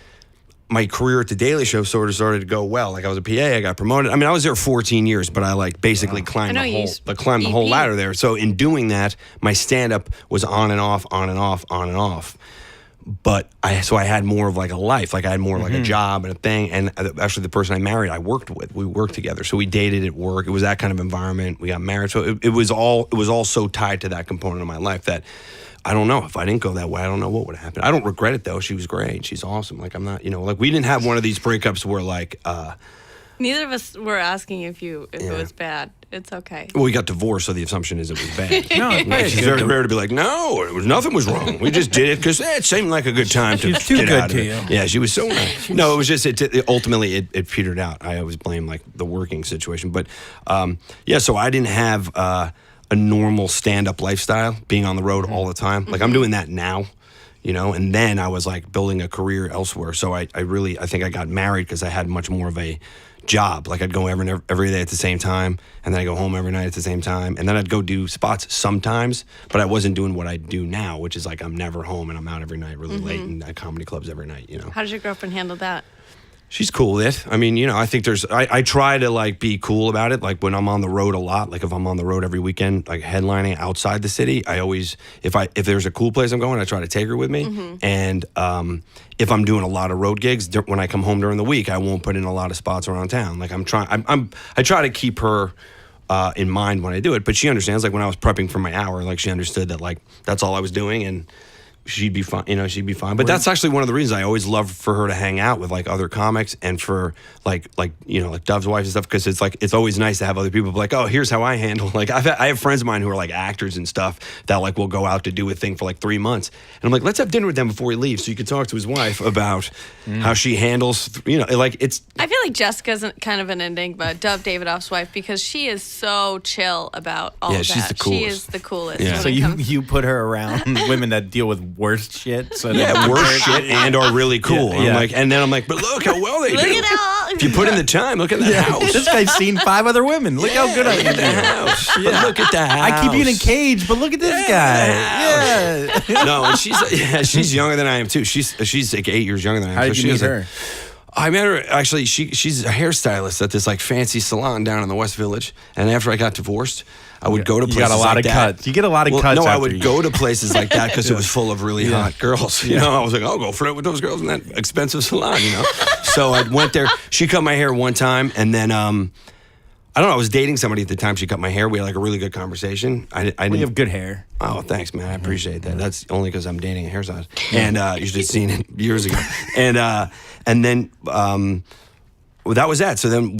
my career at the Daily Show sort of started to go well. Like I was a PA, I got promoted. I mean, I was there 14 years, but I like basically climbed I know the you whole used climbed the whole EP. ladder there. So in doing that, my stand up was on and off, on and off, on and off. But I had more of like a life. Like I had more of like a job and a thing. And actually the person I married, I worked with. We worked together. So we dated at work. It was that kind of environment. We got married. So it was all so tied to that component of my life that I don't know. If I didn't go that way, I don't know what would happen. I don't regret it though. She was great. She's awesome. Like I'm not, like we didn't have one of these breakups where like, Neither of us were asking if it was bad. It's okay. well, we got divorced, so the assumption is it was bad. no, It's very rare to be like, no, nothing was wrong. We just did it because it seemed like a good time to She's too get good out of to it. you. Yeah, she was so nice. No, it was just ultimately it petered out. I always blame like the working situation, but so I didn't have a normal stand-up lifestyle, being on the road all the time. Like I'm doing that now. And then I was like building a career elsewhere. So I think I got married because I had much more of a job. Like I'd go every day at the same time, and then I go home every night at the same time, and then I'd go do spots sometimes, but I wasn't doing what I do now, which is like I'm never home and I'm out every night really late and at comedy clubs every night. How does your girlfriend handle that? She's cool with it. I mean, I think I try to like be cool about it. Like when I'm on the road a lot, like if I'm on the road every weekend, like headlining outside the city, I always, if there's a cool place I'm going, I try to take her with me. And if I'm doing a lot of road gigs, when I come home during the week, I won't put in a lot of spots around town. Like I try to keep her in mind when I do it. But she understands, like when I was prepping for my hour, like she understood that like that's all I was doing, and she'd be fine. You know, she'd be fine. But that's actually one of the reasons I always love for her to hang out with like other comics, and for like you know, like Dove's wife and stuff, because it's like it's always nice to have other people be like, oh, here's how I handle. Like I have friends of mine who are like actors and stuff that like will go out to do a thing for like 3 months, and I'm like, let's have dinner with them before he leaves, so you can talk to his wife about how she handles. You know, like it's. I feel like Jessica's kind of an enigma, Dove Davidoff's wife, because she is so chill about all of that. She's the coolest. She is the coolest. Yeah. when So it comes- you put her around women that deal with worst shit. So Yeah, worse shit and are really cool. Yeah, yeah. And then I'm like, but look how well they Look do. at how. If you put in the time, look at that house. This guy's seen 5 other women. Look how good I Look at the am. house. But look at the house. I keep you in a cage, but look at this guy. Yeah. No, and she's younger than I am too. She's like 8 years younger than I am. How did so you she meet has her? I met her actually. She's a hairstylist at this like fancy salon down in the West Village. And after I got divorced, I would go to places You got a lot like of that. cuts. You get a lot of Well, cuts. no, I after would you- go to places like that because it was full of really hot girls. You know, I was like, I'll go flirt with those girls in that expensive salon. You know, so I went there. She cut my hair one time, and then I don't know. I was dating somebody at the time. She cut my hair. We had like a really good conversation. I You didn't have good hair. Oh, thanks, man. I appreciate that. That's only because I'm dating a hair size, and you should have seen it years ago. And then well, that was that. So then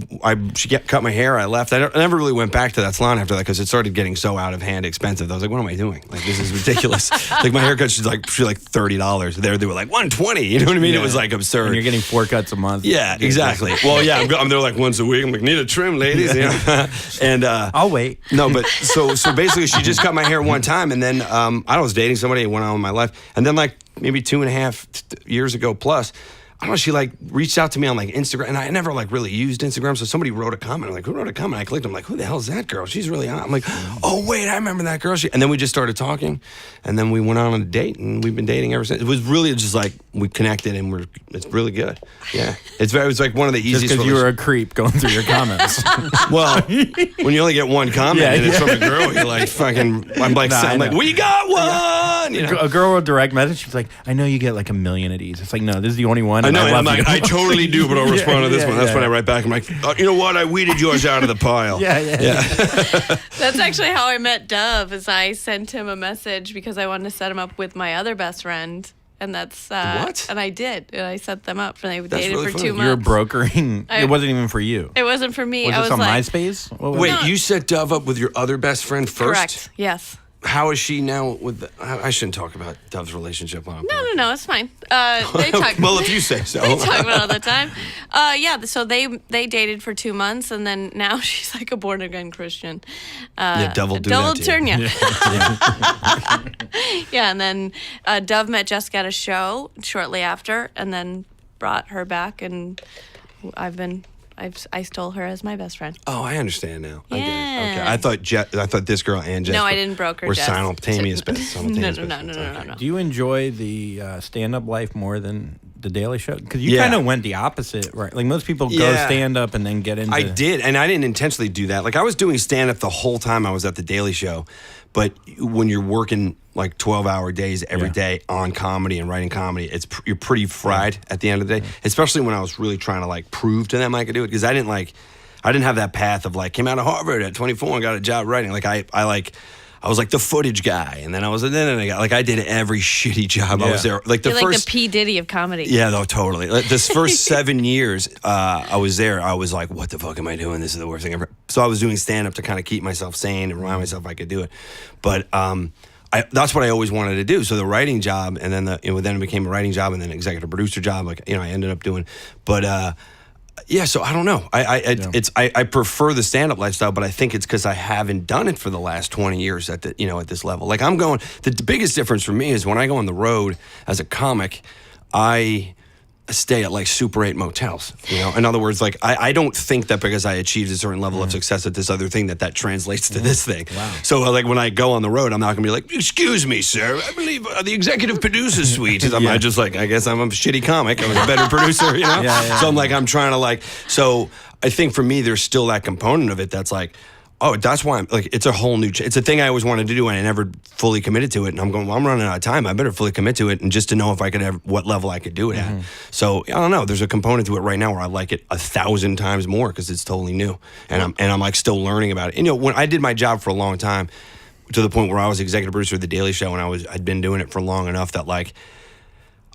she cut my hair. I left. I never really went back to that salon after that because it started getting so out of hand expensive. I was like, what am I doing? Like, this is ridiculous. Like my haircut, she's like $30. There they were like $120. You know what I mean? Yeah. It was like absurd. And you're getting 4 cuts a month. Yeah, exactly. Well, yeah, I'm there like once a week. I'm like, need a trim, ladies. You know? And I'll wait. no, but so basically, she just cut my hair one time, and then I was dating somebody and went on with my life, and then like maybe 2.5 years ago plus. I don't know, she like reached out to me on like Instagram, and I never like really used Instagram, so somebody wrote a comment. I'm like, who wrote a comment? I clicked, I'm like, who the hell is that girl? She's really hot. I'm like, oh wait, I remember that girl. And then we just started talking, and then we went on a date, and we've been dating ever since. It was really just like we connected, and it's really good. Yeah, it was like one of the Just easiest. because you were a creep going through your comments. Well, when you only get one comment Yeah, and it's yeah. from a girl, you're like fucking. I'm like, Nah, I I'm like, know. we got one. You know? A girl will direct message. She's like, I know you get like a million of these. It's like, no, this is the only one. I and know, and I'm love like, you. I totally do, but I'll respond to this yeah, one. That's yeah. when I write back. I'm like, you know what? I weeded yours out of the pile. Yeah. That's actually how I met Dove. Is I sent him a message because I wanted to set him up with my other best friend, and that's What? And I did, and I set them up, and they That's dated really for funny. 2 You were months. brokering. I- It wasn't even for you. It wasn't for me. Was I this was on like, MySpace? What was Wait, it? you set Dove up with your other best friend first? correct. Yes. How is she now with? I shouldn't talk about Dove's relationship on. No, it's fine. They talk. Well, if you say so. They talk about it all the time. Yeah, so they dated for 2 months, and then now she's like a born again Christian. Yeah, Dove will do Dove will that to you. turn you. Yeah, and then Dove met Jessica at a show shortly after, and then brought her back, and I stole her as my best friend. Oh, I understand now. I get it. Okay. Yeah. I thought this girl and Jess. No, I didn't broker were Jess. simultaneous best. No. Do you enjoy the stand-up life more than the Daily Show? Because you Yeah. kind of went the opposite, right? Like most people go Yeah. stand-up and then get into. I did, and I didn't intentionally do that. Like I was doing stand up the whole time I was at the Daily Show, but when you're working like 12-hour days every day on comedy and writing comedy, you're pretty fried at the end of the day. Especially when I was really trying to like prove to them I could do it, because I didn't have that path of like came out of Harvard at 24 and got a job writing. Like I was like the footage guy, and then I did every shitty job. I was there like the You're first. like the P. Diddy of comedy. Yeah, no, totally. Like, this first 7 years I was there, I was like, what the fuck am I doing? This is the worst thing ever. So I was doing stand-up to kind of keep myself sane and remind myself I could do it. But that's what I always wanted to do. So the writing job, and then then it became a writing job, and then executive producer job. Like, I ended up doing. But yeah, so I don't know. I prefer the stand-up lifestyle, but I think it's because I haven't done it for the last 20 years at this level. Like I'm going. The biggest difference for me is when I go on the road as a comic, I stay at like Super 8 motels. In other words, like I don't think that because I achieved a certain level of success at this other thing that translates to this thing. Wow. So like when I go on the road, I'm not gonna be like, excuse me, sir, I believe the executive producer suite. I'm not just like, I guess I'm a shitty comic. I was a better producer, So I'm like, I'm trying to like. So I think for me, there's still that component of it that's like, oh, that's why I'm like, it's a whole new, it's a thing I always wanted to do and I never fully committed to it. And I'm going, well, I'm running out of time. I better fully commit to it. And just to know if I could have, what level I could do it at. So I don't know. There's a component to it right now where I like it 1,000 times more because it's totally new. And I'm like still learning about it. And, you know, when I did my job for a long time to the point where I was executive producer of The Daily Show and I'd been doing it for long enough that like,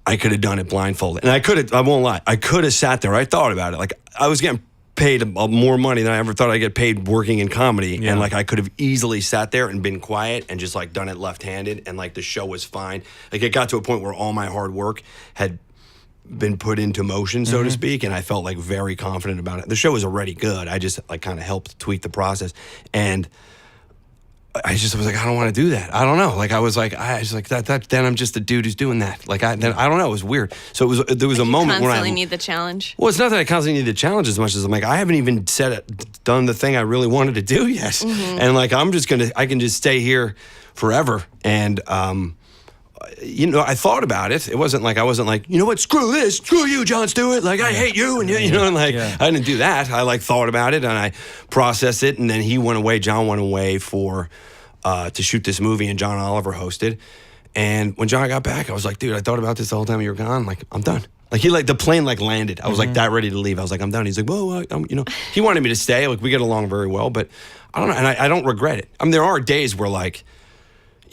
I could have done it blindfolded. And I won't lie, I could have sat there. I thought about it. Like I was getting paid more money than I ever thought I'd get paid working in comedy. Yeah. And like I could have easily sat there and been quiet and just like done it left-handed and like the show was fine. Like it got to a point where all my hard work had been put into motion, so to speak, and I felt like very confident about it. The show was already good. I just like kind of helped tweak the process. And I was like, I don't want to do that. I don't know. Like I was like that. Then I'm just a dude who's doing that. Like I don't know. It was weird. So there was a moment where I constantly need the challenge. Well, it's not that I constantly need the challenge as much as I'm like I haven't even done the thing I really wanted to do yet, and like I can just stay here forever. And you know, I thought about it. It wasn't like I wasn't like, you know what, screw this, screw you, Jon Stewart. Like I hate you, and you know, and like I didn't do that. I like thought about it and I processed it, and then he went away. John went away for to shoot this movie, and John Oliver hosted. And when John got back, I was like, dude, I thought about this the whole time you were gone. Like I'm done. Like the plane like landed. I was like that ready to leave. I was like, I'm done. He's like, well, you know, he wanted me to stay. Like we get along very well, but I don't know, and I don't regret it. I mean, there are days where like,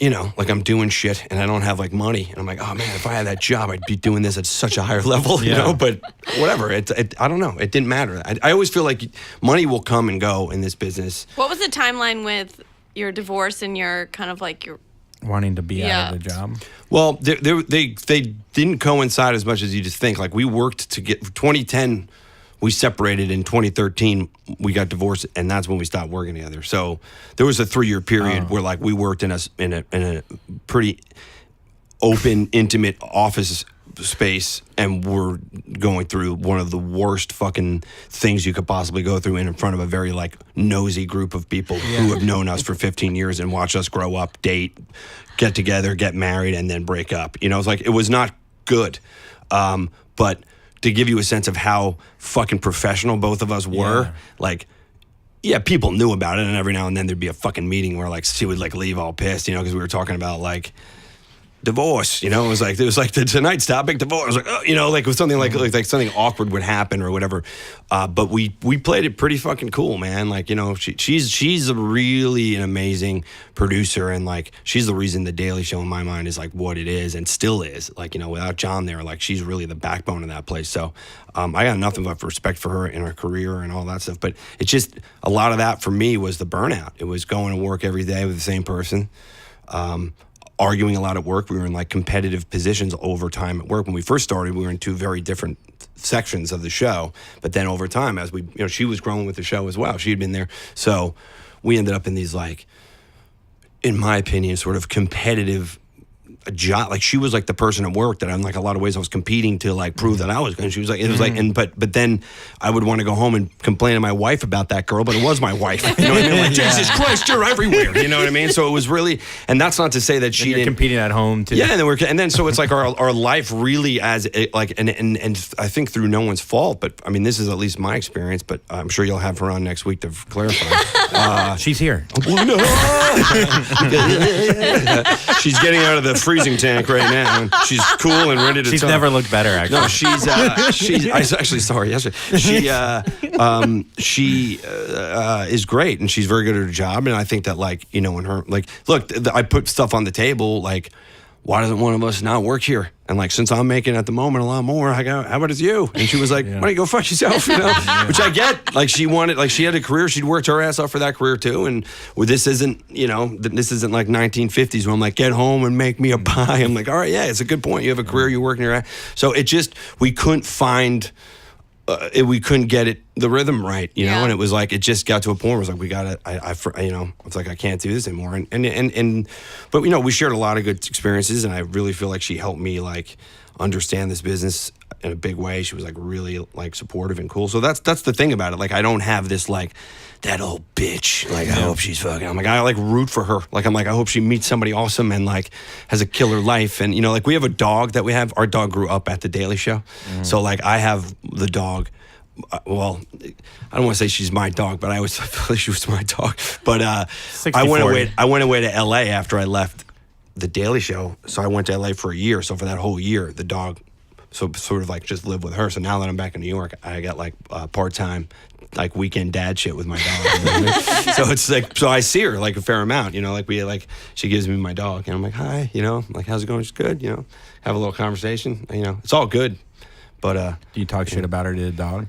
you know, like I'm doing shit and I don't have like money. And I'm like, oh man, if I had that job, I'd be doing this at such a higher level, you know, but whatever. I don't know. It didn't matter. I always feel like money will come and go in this business. What was the timeline with your divorce and your kind of like your wanting to be out of the job? Well, they didn't coincide as much as you just think. Like we worked to get 2010. We separated in 2013. We got divorced, and that's when we stopped working together. So there was a 3-year period where, like, we worked in a pretty open, intimate office space, and we're going through one of the worst fucking things you could possibly go through in front of a very like nosy group of people who have known us for 15 years and watch us grow up, date, get together, get married, and then break up. You know, it's like it was not good, but to give you a sense of how fucking professional both of us were, like, yeah, people knew about it, and every now and then there'd be a fucking meeting where like she would like leave all pissed, you know, because we were talking about like divorce, you know. It was like the tonight's topic, divorce. I was like, oh, you know, like it was something like something awkward would happen or whatever. But we played it pretty fucking cool, man. Like, you know, she's a really an amazing producer, and like she's the reason The Daily Show in my mind is like what it is and still is. Like, you know, without John there, like she's really the backbone of that place. So I got nothing but respect for her in her career and all that stuff. But it's just a lot of that for me was the burnout. It was going to work every day with the same person. Arguing a lot at work. We were in like competitive positions over time at work. When we first started, we were in two very different sections of the show. But then over time, as we, you know, she was growing with the show as well. She had been there. So we ended up in these like, in my opinion, sort of competitive job. Like she was like the person at work that I'm like a lot of ways I was competing to like prove that I was good. And she was like, it was like, and but then I would want to go home and complain to my wife about that girl, but it was my wife. You know what I mean? Like, Jesus Christ, you're everywhere. You know what I mean? So it was really, and that's not to say that she didn't competing at home too. Yeah, and then so it's like our life really as like and I think through no one's fault, but I mean this is at least my experience. But I'm sure you'll have her on next week to clarify. She's here. She's getting out of the freezing tank right now. And she's cool and ready to. She's talk. never looked better. Actually, no, she's. I actually saw her yesterday. She is great, and she's very good at her job. And I think that, like, you know, when her like, look, I put stuff on the table like, why doesn't one of us not work here? And like, since I'm making at the moment a lot more, I go, how about it's you? And she was like, why don't you go fuck yourself? You know, which I get. Like she wanted, like she had a career. She'd worked her ass off for that career too. And well, this isn't, you know, this isn't like 1950s where I'm like, get home and make me a pie. I'm like, all right, yeah, it's a good point. You have a career, you're working your ass. So it just, we couldn't find, we couldn't get it, the rhythm right, you know, and it was like, it just got to a point where it was like, we got to, you know, it's like, I can't do this anymore. And, but, you know, we shared a lot of good experiences, and I really feel like she helped me, like, understand this business in a big way. She was, like, really, like, supportive and cool. So that's the thing about it. Like, I don't have this, like, that old bitch. Like, I hope she's fucking, I'm like, I, like, root for her. Like, I'm like, I hope she meets somebody awesome and, like, has a killer life. And, you know, like, we have a dog that we have. Our dog grew up at The Daily Show. So, like, I have the dog well, I don't want to say she's my dog, but I always feel like she was my dog. But I 60-40. went away to L.A. after I left the Daily Show. So I went to L.A. for a year. So for that whole year, the dog, so sort of like just lived with her. So now that I'm back in New York, I got like part-time, like weekend dad shit with my dog. You know what I mean? So it's like, so I see her like a fair amount, you know, like she gives me my dog and I'm like, hi, you know, like, how's it going? She's good, you know, have a little conversation, you know, it's all good. But, Do you talk shit about her to the dog?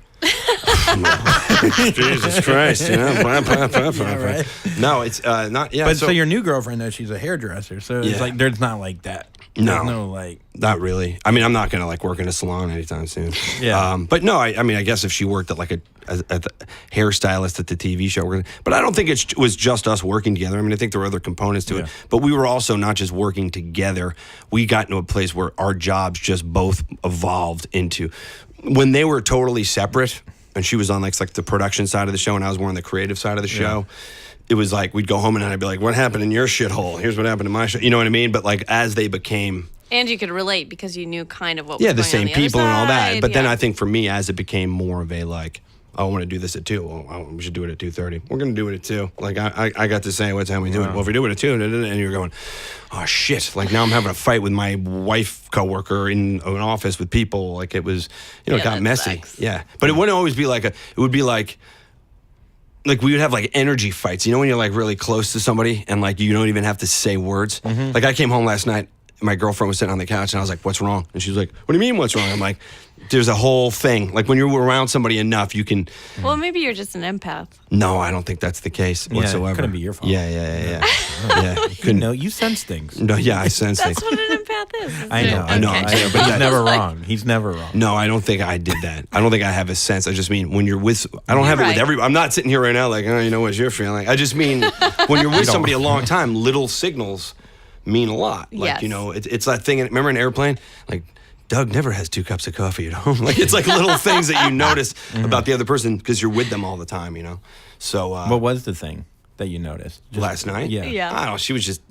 Jesus Christ, you know. Right. No, it's not. Yeah, But so your new girlfriend, though, she's a hairdresser. So it's Yeah. like, there's not like that. No. There's no like. not really. I mean, I'm not gonna like work in a salon anytime soon. Yeah. But no, I mean, I guess if she worked at like at the hairstylist at the TV show, but I don't think it was just us working together. I mean, I think there were other components to it. But we were also not just working together. We got into a place where our jobs just both evolved into when they were totally separate. And she was on like the production side of the show, and I was more on the creative side of the show. It was like we'd go home and I'd be like, "What happened in your shithole? Here's what happened in my show." You know what I mean? But like as they became, And you could relate because you knew kind of what was the going same on the people other and all that. side. But then I think for me, as it became more of a like, I want to do this at 2. Oh, we should do it at 2:30. We're gonna do it at 2. Like I got to say what time we do it. Well, if we do it at 2, and you're going, oh shit! Like now I'm having a fight with my wife coworker in an office with people. Like it was, it got that messy. sucks. Yeah, but it wouldn't always be like it would be like we would have like energy fights. You know when you're like really close to somebody and like you don't even have to say words. Like I came home last night. My girlfriend was sitting on the couch and I was like, "What's wrong?" And she was like, "What do you mean, what's wrong?" I'm like, "There's a whole thing. Like when you're around somebody enough, you can." Well, maybe you're just an empath. No, I don't think that's the case whatsoever. it couldn't be your fault. Yeah. You know, you sense things. No, yeah, I sense That's things. what an empath is. isn't I know, it? I know, Okay. I know, but he's never wrong. He's never wrong. No, I don't think I did that. I don't think I have a sense. I just mean when you're with, I don't have it with right. everybody. I'm not sitting here right now like, oh, you know what you're feeling. I just mean when you're with somebody a long time, little signals mean a lot. Like, Yes. you know, it's that thing, remember in Airplane? Like, Doug never has 2 cups of coffee at home. Like, it's like little things that you notice about the other person because you're with them all the time, you know? So, What was the thing that you noticed? last night? Yeah. Yeah. I don't know. She was just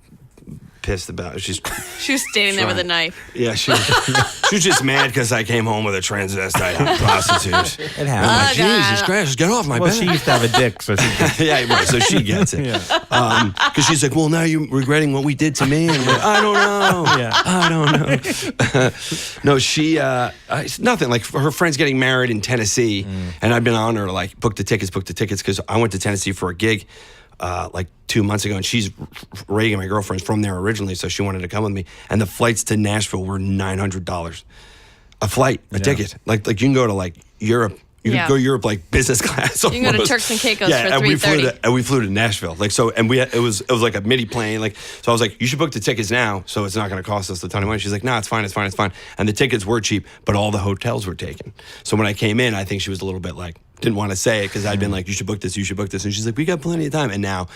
pissed about it. She's, She was standing there with a Trying. knife. yeah, she was just mad because I came home with a transvestite prostitute. It I'm like, happened. Jesus Christ, get off my Well, back. she used to have a dick, so she could. Yeah, right. So she gets it. Because she's like, well, now you're regretting what we did to me. And I'm like, I don't know. Yeah. I don't know. No, she, it's nothing. Like her friend's getting married in Tennessee. And I've been on her to like book the tickets because I went to Tennessee for a gig like 2 months ago. And she's, Reagan, my girlfriend's from there originally. So she wanted to come with me. And the flights to Nashville were $900. A flight, a ticket. Like you can go to like Europe. You Yeah. can go to Europe like business class. You can go to almost. Turks and Caicos yeah, for and $330. we flew to Nashville. Like so, and it was like a midi plane. Like so, I was like, you should book the tickets now, so it's not going to cost us a ton of money. She's like, nah, it's fine. And the tickets were cheap, but all the hotels were taken. So when I came in, I think she was a little bit like didn't want to say it because I'd been like, you should book this, and she's like, we got plenty of time. And now,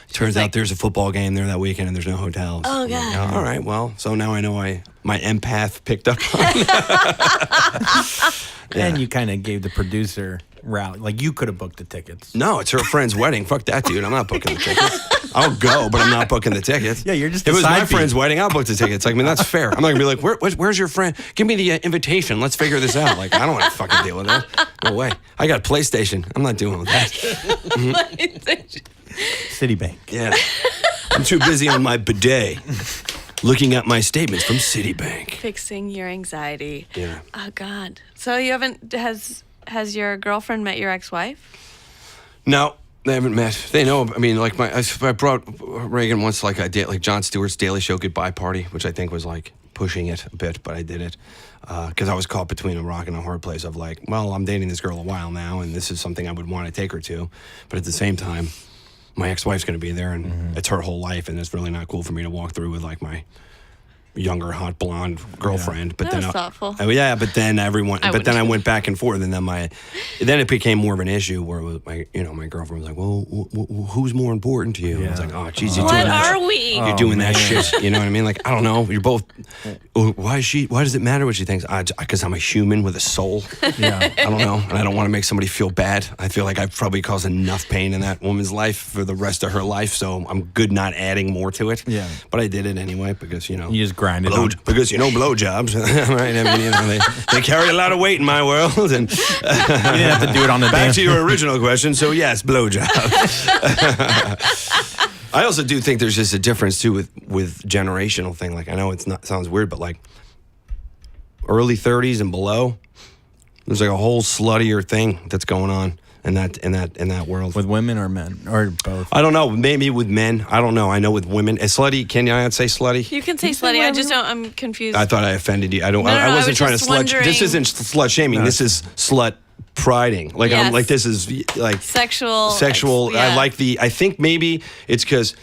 it turns out there's a football game there that weekend, and there's no hotels. Oh, I'm like, God. all right, well, so now I know my empath picked up on. And you kind of gave the producer rally. Like, you could have booked the tickets. No, it's her friend's wedding. Fuck that, dude. I'm not booking the tickets. I'll go, but I'm not booking the tickets. Yeah, you're just If a it was my side friend's piece. wedding, I'll book the tickets. Like, I mean, that's fair. I'm not gonna be like, where's your friend? Give me the invitation. Let's figure this out. Like, I don't want to fucking deal with that. No way. I got PlayStation. I'm not dealing with that. Citibank. Yeah. I'm too busy on my bidet, looking at my statements from Citibank. Fixing your anxiety. Yeah. Oh, God. So you haven't, has your girlfriend met your ex-wife? No, they haven't met. They know. I mean, like I brought Reagan once, like I did, like Jon Stewart's Daily Show goodbye party, which I think was like pushing it a bit, but I did it because I was caught between a rock and a hard place of like, well, I'm dating this girl a while now, and this is something I would want to take her to, but at the same time, my ex-wife's going to be there, and it's her whole life, and it's really not cool for me to walk through with like my younger hot blonde girlfriend. But That then was thoughtful. Oh, yeah, but then I wouldn't. went back and forth, and then it became more of an issue where it was my girlfriend was like, well, who's more important to you? And I was like, oh, geez, you're What doing that. are we? You're doing that shit. You know what I mean? Like, I don't know. You're both. Why does it matter what she thinks? Because I'm a human with a soul. Yeah. I don't know, and I don't want to make somebody feel bad. I feel like I've probably caused enough pain in that woman's life for the rest of her life, so I'm good not adding more to it. Yeah. But I did it anyway because You just grinded blow, on. because blowjobs, right? I mean, they carry a lot of weight in my world. And You didn't have to do it on the back damn. to your original question. So yes, blowjobs. I also do think there's just a difference too with generational thing. Like I know sounds weird, but like early 30s and below, there's like a whole sluttier thing that's going on in that world. With women or men or both? I don't know. Maybe with men. I don't know. I know with women. Slutty. Can I say slutty? You can say slutty. I just don't. I'm confused. I thought I offended you. I don't. No, I I wasn't was trying to just slut. wondering- This isn't slut shaming. This is slut priding. Like I'm Yes. like this is like Sexual. I like the. I think maybe it's because.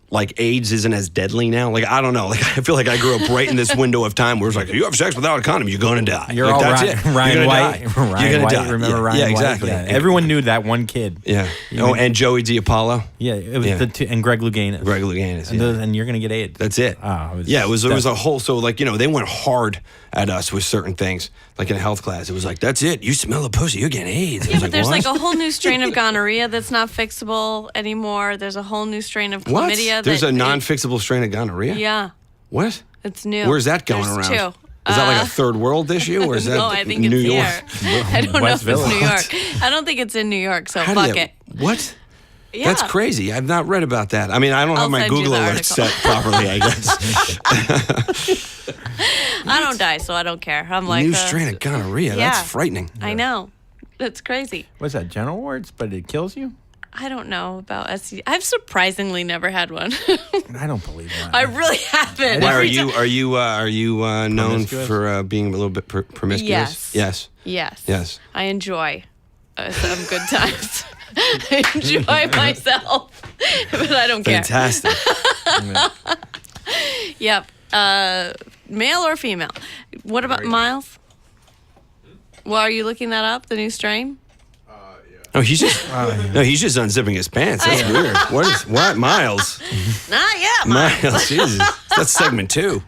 Like AIDS isn't as deadly now. Like I don't know. Like I feel like I grew up right in this window of time where it's like, you have sex without a condom, you're gonna die. You're like, all that's Ryan, it. Ryan You're gonna White. die. Ryan You're gonna White. die. Remember yeah. Ryan Yeah, White? exactly. Yeah. Everyone knew that one kid. Yeah. You Oh, know- and Joey D'Apollo. Yeah, it was Yeah. the two, and Greg Louganis. Greg Louganis. And, Yeah. and you're gonna get AIDS. That's it. It was a whole. So like they went hard at us with certain things. Like in health class, it was like that's it. You smell a pussy, you're getting AIDS. I Yeah, was but there's what? like a whole new strain of gonorrhea that's not fixable anymore. There's a whole new strain of what? chlamydia. There's that a non-fixable strain of gonorrhea. Yeah, What? it's new. Where's that going There's around? Two. Is that like a third world issue, or is that No, I think New it's York? here. I don't know West if it's Village. New York. I don't think it's in New York, so How do fuck you- it. What? Yeah. That's crazy. I've not read about that. I mean, I don't have I'll my send you Google the alerts article. set properly, I guess. I don't die, so I don't care. I'm like New strain of gonorrhea. yeah. That's frightening. I know. That's crazy. What's that? Genital warts, but it kills you? I don't know about STD. I've surprisingly never had one. I don't believe that. I really haven't. Why are Every you time- are you known Promiscuous? for being a little bit promiscuous? Yes. Yes. Yes. Yes. I enjoy some good times. I enjoy myself, but I don't care. Fantastic. Yep. Male or female? What about Miles? Well, are you looking that up? The new strain? Oh, he's just he's just unzipping his pants. That's weird. What Miles? Not yet, Miles. Miles, Jesus. That's segment 2.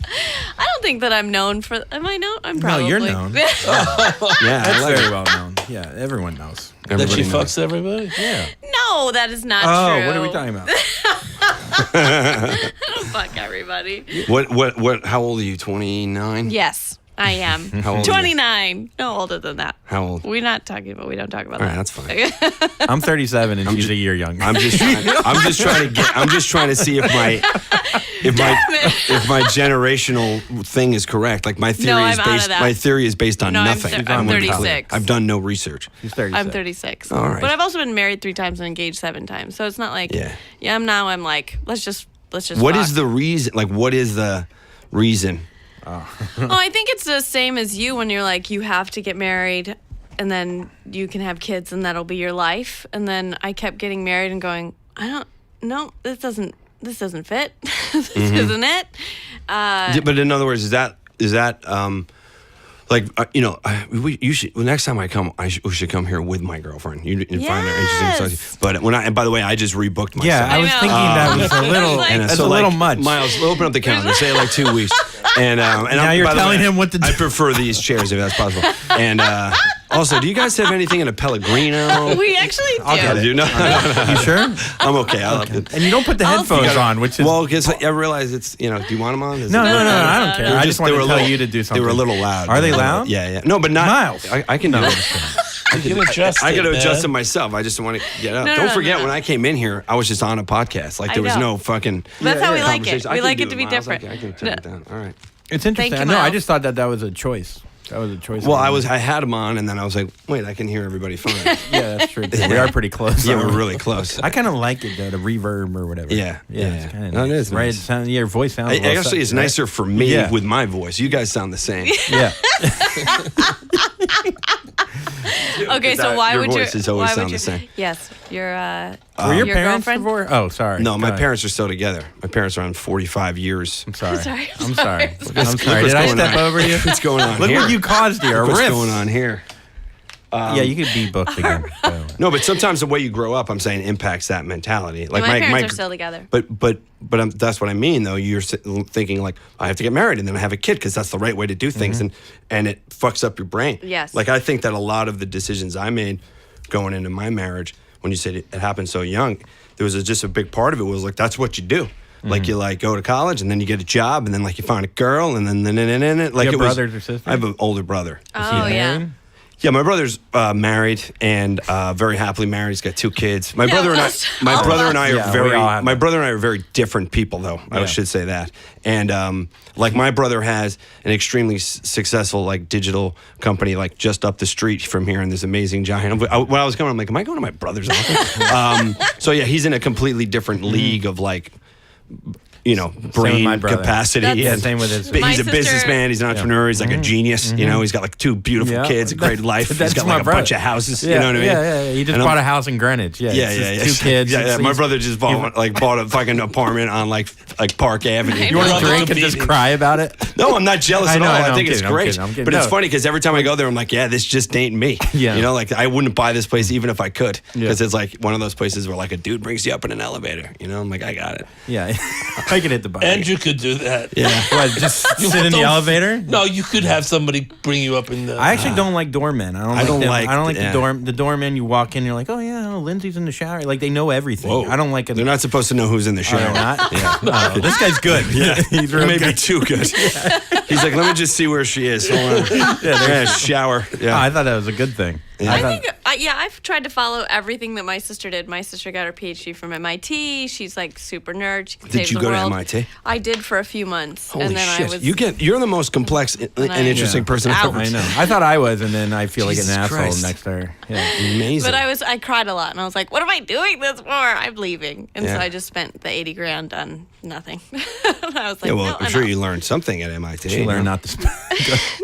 I don't think that I'm known for. Am I known? I'm probably. you're known. Yeah, That's I like very it. well known. Yeah, everyone knows. That she Everybody knows. fucks everybody? Yeah. No, that is not Oh, true. what are we talking about? I don't fuck everybody. What? How old are you? 29. Yes, I am. How old are you? 29. No older than that. How old? We're not talking about. We don't talk about All right, that. that's fine. I'm 37 and she's a year younger. I'm just trying to see if my generational thing is correct. Like my theory No, is I'm out of based. that. My theory is based on No, nothing. I'm I wanna be clear. 36. I've done no research. She's 36. I'm 36. All right. But I've also been married 3 times and engaged 7 times. So it's not like. Yeah. Yeah. I'm like, let's just. What fuck. is the reason? Like, what is the reason? Oh, I think it's the same as you when you're like, you have to get married and then you can have kids and that'll be your life. And then I kept getting married and going, this doesn't fit. This isn't it. But in other words, is that you should. Well, next time I come, we should come here with my girlfriend. You find her interesting. Yes. But and by the way, I just rebooked myself. Yeah, I was know. thinking that was a I was little. like- And, that's so, a little like, much. Miles, open up the calendar. Say it like 2 weeks. And Now I'm, you're by the telling way, him what to do. I prefer these chairs if that's possible. And also, do you guys have anything in a Pellegrino? We actually do. I'll get it. Do you? No, You sure? I'm okay. I'll And you don't put the I'll headphones see. on, which is well, because I realize it's do you want them on? Is no, it- I don't care. They were I just they wanted were to a tell little- you to do something. They were a little loud. Are they loud? Yeah. No, but not. Miles. I can do it. You can adjust I it, got to adjust man. it myself. I just don't want to get up. No, Don't no, forget, no. when I came in here, I was just on a podcast. Like I there was know. no fucking. That's how we like it. conversation. I We can like do it to be Miles. different. I can turn it down. All right. It's interesting. Thank you, No, I Miles. just thought that was a choice. That was a choice. Well, I had them on, and then I was like, wait, I can hear everybody fine. Yeah, that's true. We are pretty close. Yeah, we're really close. I kind of like it though, the reverb or whatever. Yeah. It's kind of No, it nice. is right. nice. It sound, your voice sounds. a little Actually, it's sexy, right? nicer for me Yeah. with my voice. You guys sound the same. Yeah. Okay, so That- why your would you? voices always why sound would you? the same. Yes, your Were your your parents girlfriend? divorced? Oh, sorry. No, my Go ahead. parents are still together. My parents are on 45 years. I'm sorry. Sorry, I'm sorry. sorry. I'm sorry. what's Did I going step on. over you? What's going on Look here? what you caused here. A What's riff. going on here? Yeah, you could be booked again. by the way. No, but sometimes the way you grow up, I'm saying, impacts that mentality. Like my parents are still together. But that's what I mean, though. You're thinking like, I have to get married and then I have a kid because that's the right way to do things, and it fucks up your brain. Yes. Like I think that a lot of the decisions I made going into my marriage, when you said it happened so young, there was just a big part of it was like that's what you do. Like you like go to college and then you get a job and then like you find a girl and then like You have it was. brothers or sisters? I have an older brother. Oh yeah. Married? Yeah, my brother's married and very happily married. He's got 2 kids. My brother and I, Yeah, we all have my that. brother and I are very different people, though. I Yeah. should say that. And like my brother has an extremely successful like digital company like just up the street from here, and this amazing giant. When I was going, I'm like, am I going to my brother's office? So yeah, he's in a completely different league of like. Brain my brother. capacity. That's- And Same with his. My he's a sister- businessman. He's an entrepreneur. He's like a genius. He's got like 2 beautiful Yeah. kids, a great life. That's He's got my like a brother. bunch of houses. Yeah, You know what I mean? Yeah. He just And bought a house in Greenwich. Yeah, Yeah, it's yeah, just yeah. 2 kids. Yeah, It's- my he's- brother just bought a fucking apartment on like Park Avenue. Right. You want Brother to drink and just comedian. cry about it? No, I'm not jealous I at know, all. I know, I I'm think it's kidding, I'm great. kidding, I'm kidding. But it's No. funny because every time I go there, I'm like, yeah, this just ain't me. Yeah. Like I wouldn't buy this place even if I could Yeah. because it's like one of those places where like a dude brings you up in an elevator. I'm like, I got it. Yeah, I could hit the button. Andrew could do that. Yeah. What, just sit in the don't- elevator? No, you could have somebody bring you up in the. I actually don't like doormen. I don't like yeah. the doorman. You walk in, you're like, oh yeah, Lindsay's in the shower. Like they know everything. Whoa. I don't like it. They're not supposed to know who's in the Oh, shower. they're not? Yeah. Oh, this guy's good. Yeah, he's real Maybe good. too good. He's like, let me just see where she is. Hold on. Yeah, shower. Yeah. Oh, I thought that was a good thing. Yeah. I think, I've tried to follow everything that my sister did. My sister got her PhD from MIT. She's like super nerd. She can Did save you the go to world. MIT? I did for a few months, Holy and then shit! I was. You're the most complex and I- interesting Yeah. person Ouch. ever. I know. I thought I was, and then I feel like Jesus an asshole Christ. next to her. Yeah. Amazing. But I cried a lot, and I was like, "What am I doing this for? I'm leaving." And Yeah. so I just spent the $80,000 on nothing. And I was like, yeah, well, no, I'm sure enough. you learned something at MIT. She learned not to.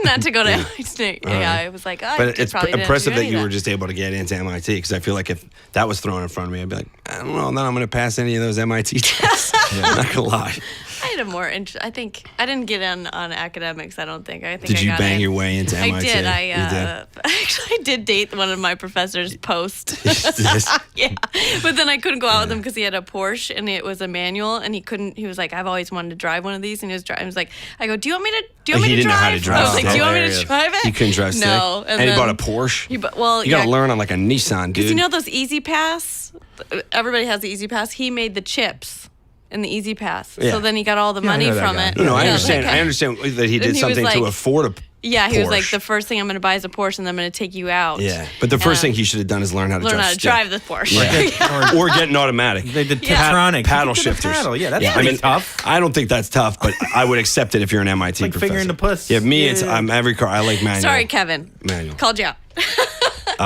Not to go to MIT. Yeah, I was like, oh, I But just it's probably didn't impressive do that any you of were just able to get into MIT because I feel like if that was thrown in front of me, I'd be like, I don't know, then I'm going to pass any of those MIT tests. I'm not going to lie. I had a more interest. I think I didn't get on academics. I don't think. I think Did I you got bang in. your way into I MIT? did. You did? Actually, I did date one of my professors post. Yes. Yeah, but then I couldn't go out with him because he had a Porsche and it was a manual, and he couldn't. He was like, "I've always wanted to drive one of these," and he was driving. I was like, "I go, do you want me to? Do you want He me to didn't know drive?" how to drive I was like, stick. "Do you want me Hilarious. to drive it?" He couldn't drive stick. No, And he then- bought a Porsche. you You got to learn on like a Nissan, dude. Because you know those Easy Pass? Everybody has the Easy Pass. He made the chips in the Easy Pass. Yeah. So then he got all the Yeah, I money know that from guy. it. No, I Yeah, understand. like, I understand that he And did he was something to like- afford a Yeah, he was like, Porsche. the first thing I'm going to buy is a Porsche, and then I'm going to take you out. Yeah, but the first Yeah. thing he should have done is learn how to Learn drive how to stick. drive the Porsche. Yeah. Or get an automatic. They did Yeah. Tektronix. Paddle He did the shifters. paddle. Yeah, that's I pretty mean, tough. I don't think that's tough, but I would accept it if you're an MIT like professor. fingering the puss. Yeah, me, it's Yeah. I'm every car. I like manual. Sorry, Kevin. Manual. Called you out.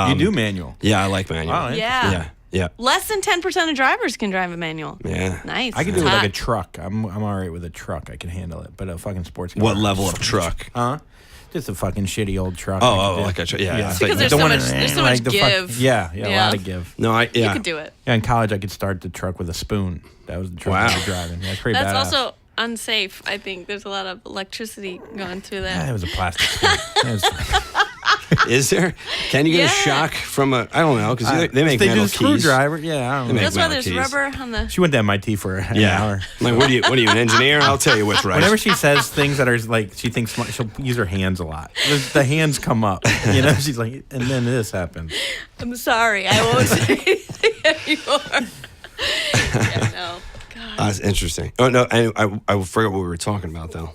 You do manual. Yeah, I like manual. Wow, Yeah. Yeah. Yeah. Less than 10% of drivers can drive a manual. Yeah. Nice. I can do it It's like a hot. truck. I'm all right with a truck. I can handle it. But a fucking sports car. What level of truck? Huh? Just a fucking shitty old truck. Oh, I could do. like a yeah. Yeah. It's Because like- there's Don't so wanna- much, there's so much the fuck- give. Yeah, a Yeah. lot of give. no, I yeah. You could do it. Yeah, in college, I could start the truck with a spoon. That was the truck I Wow. was driving. Yeah, it's pretty That's badass. also unsafe. I think there's a lot of electricity going through Yeah, it that. was a plastic spoon. It was- Is there? Can you get a Yeah. shock from a? I don't know because they make they metal do keys. screwdriver. Yeah, I don't They know. make That's why metal there's keys. rubber on the. She went to MIT for an Yeah. hour. I'm like, what are you, an engineer? I'll tell you what's right. Whenever she says things that are like, she thinks she'll use her hands a lot. The hands come up, you know. She's like, and then this happened. I'm sorry. I won't say anything anymore. Yeah, no. God. That's interesting. Oh no, I forgot what we were talking about though.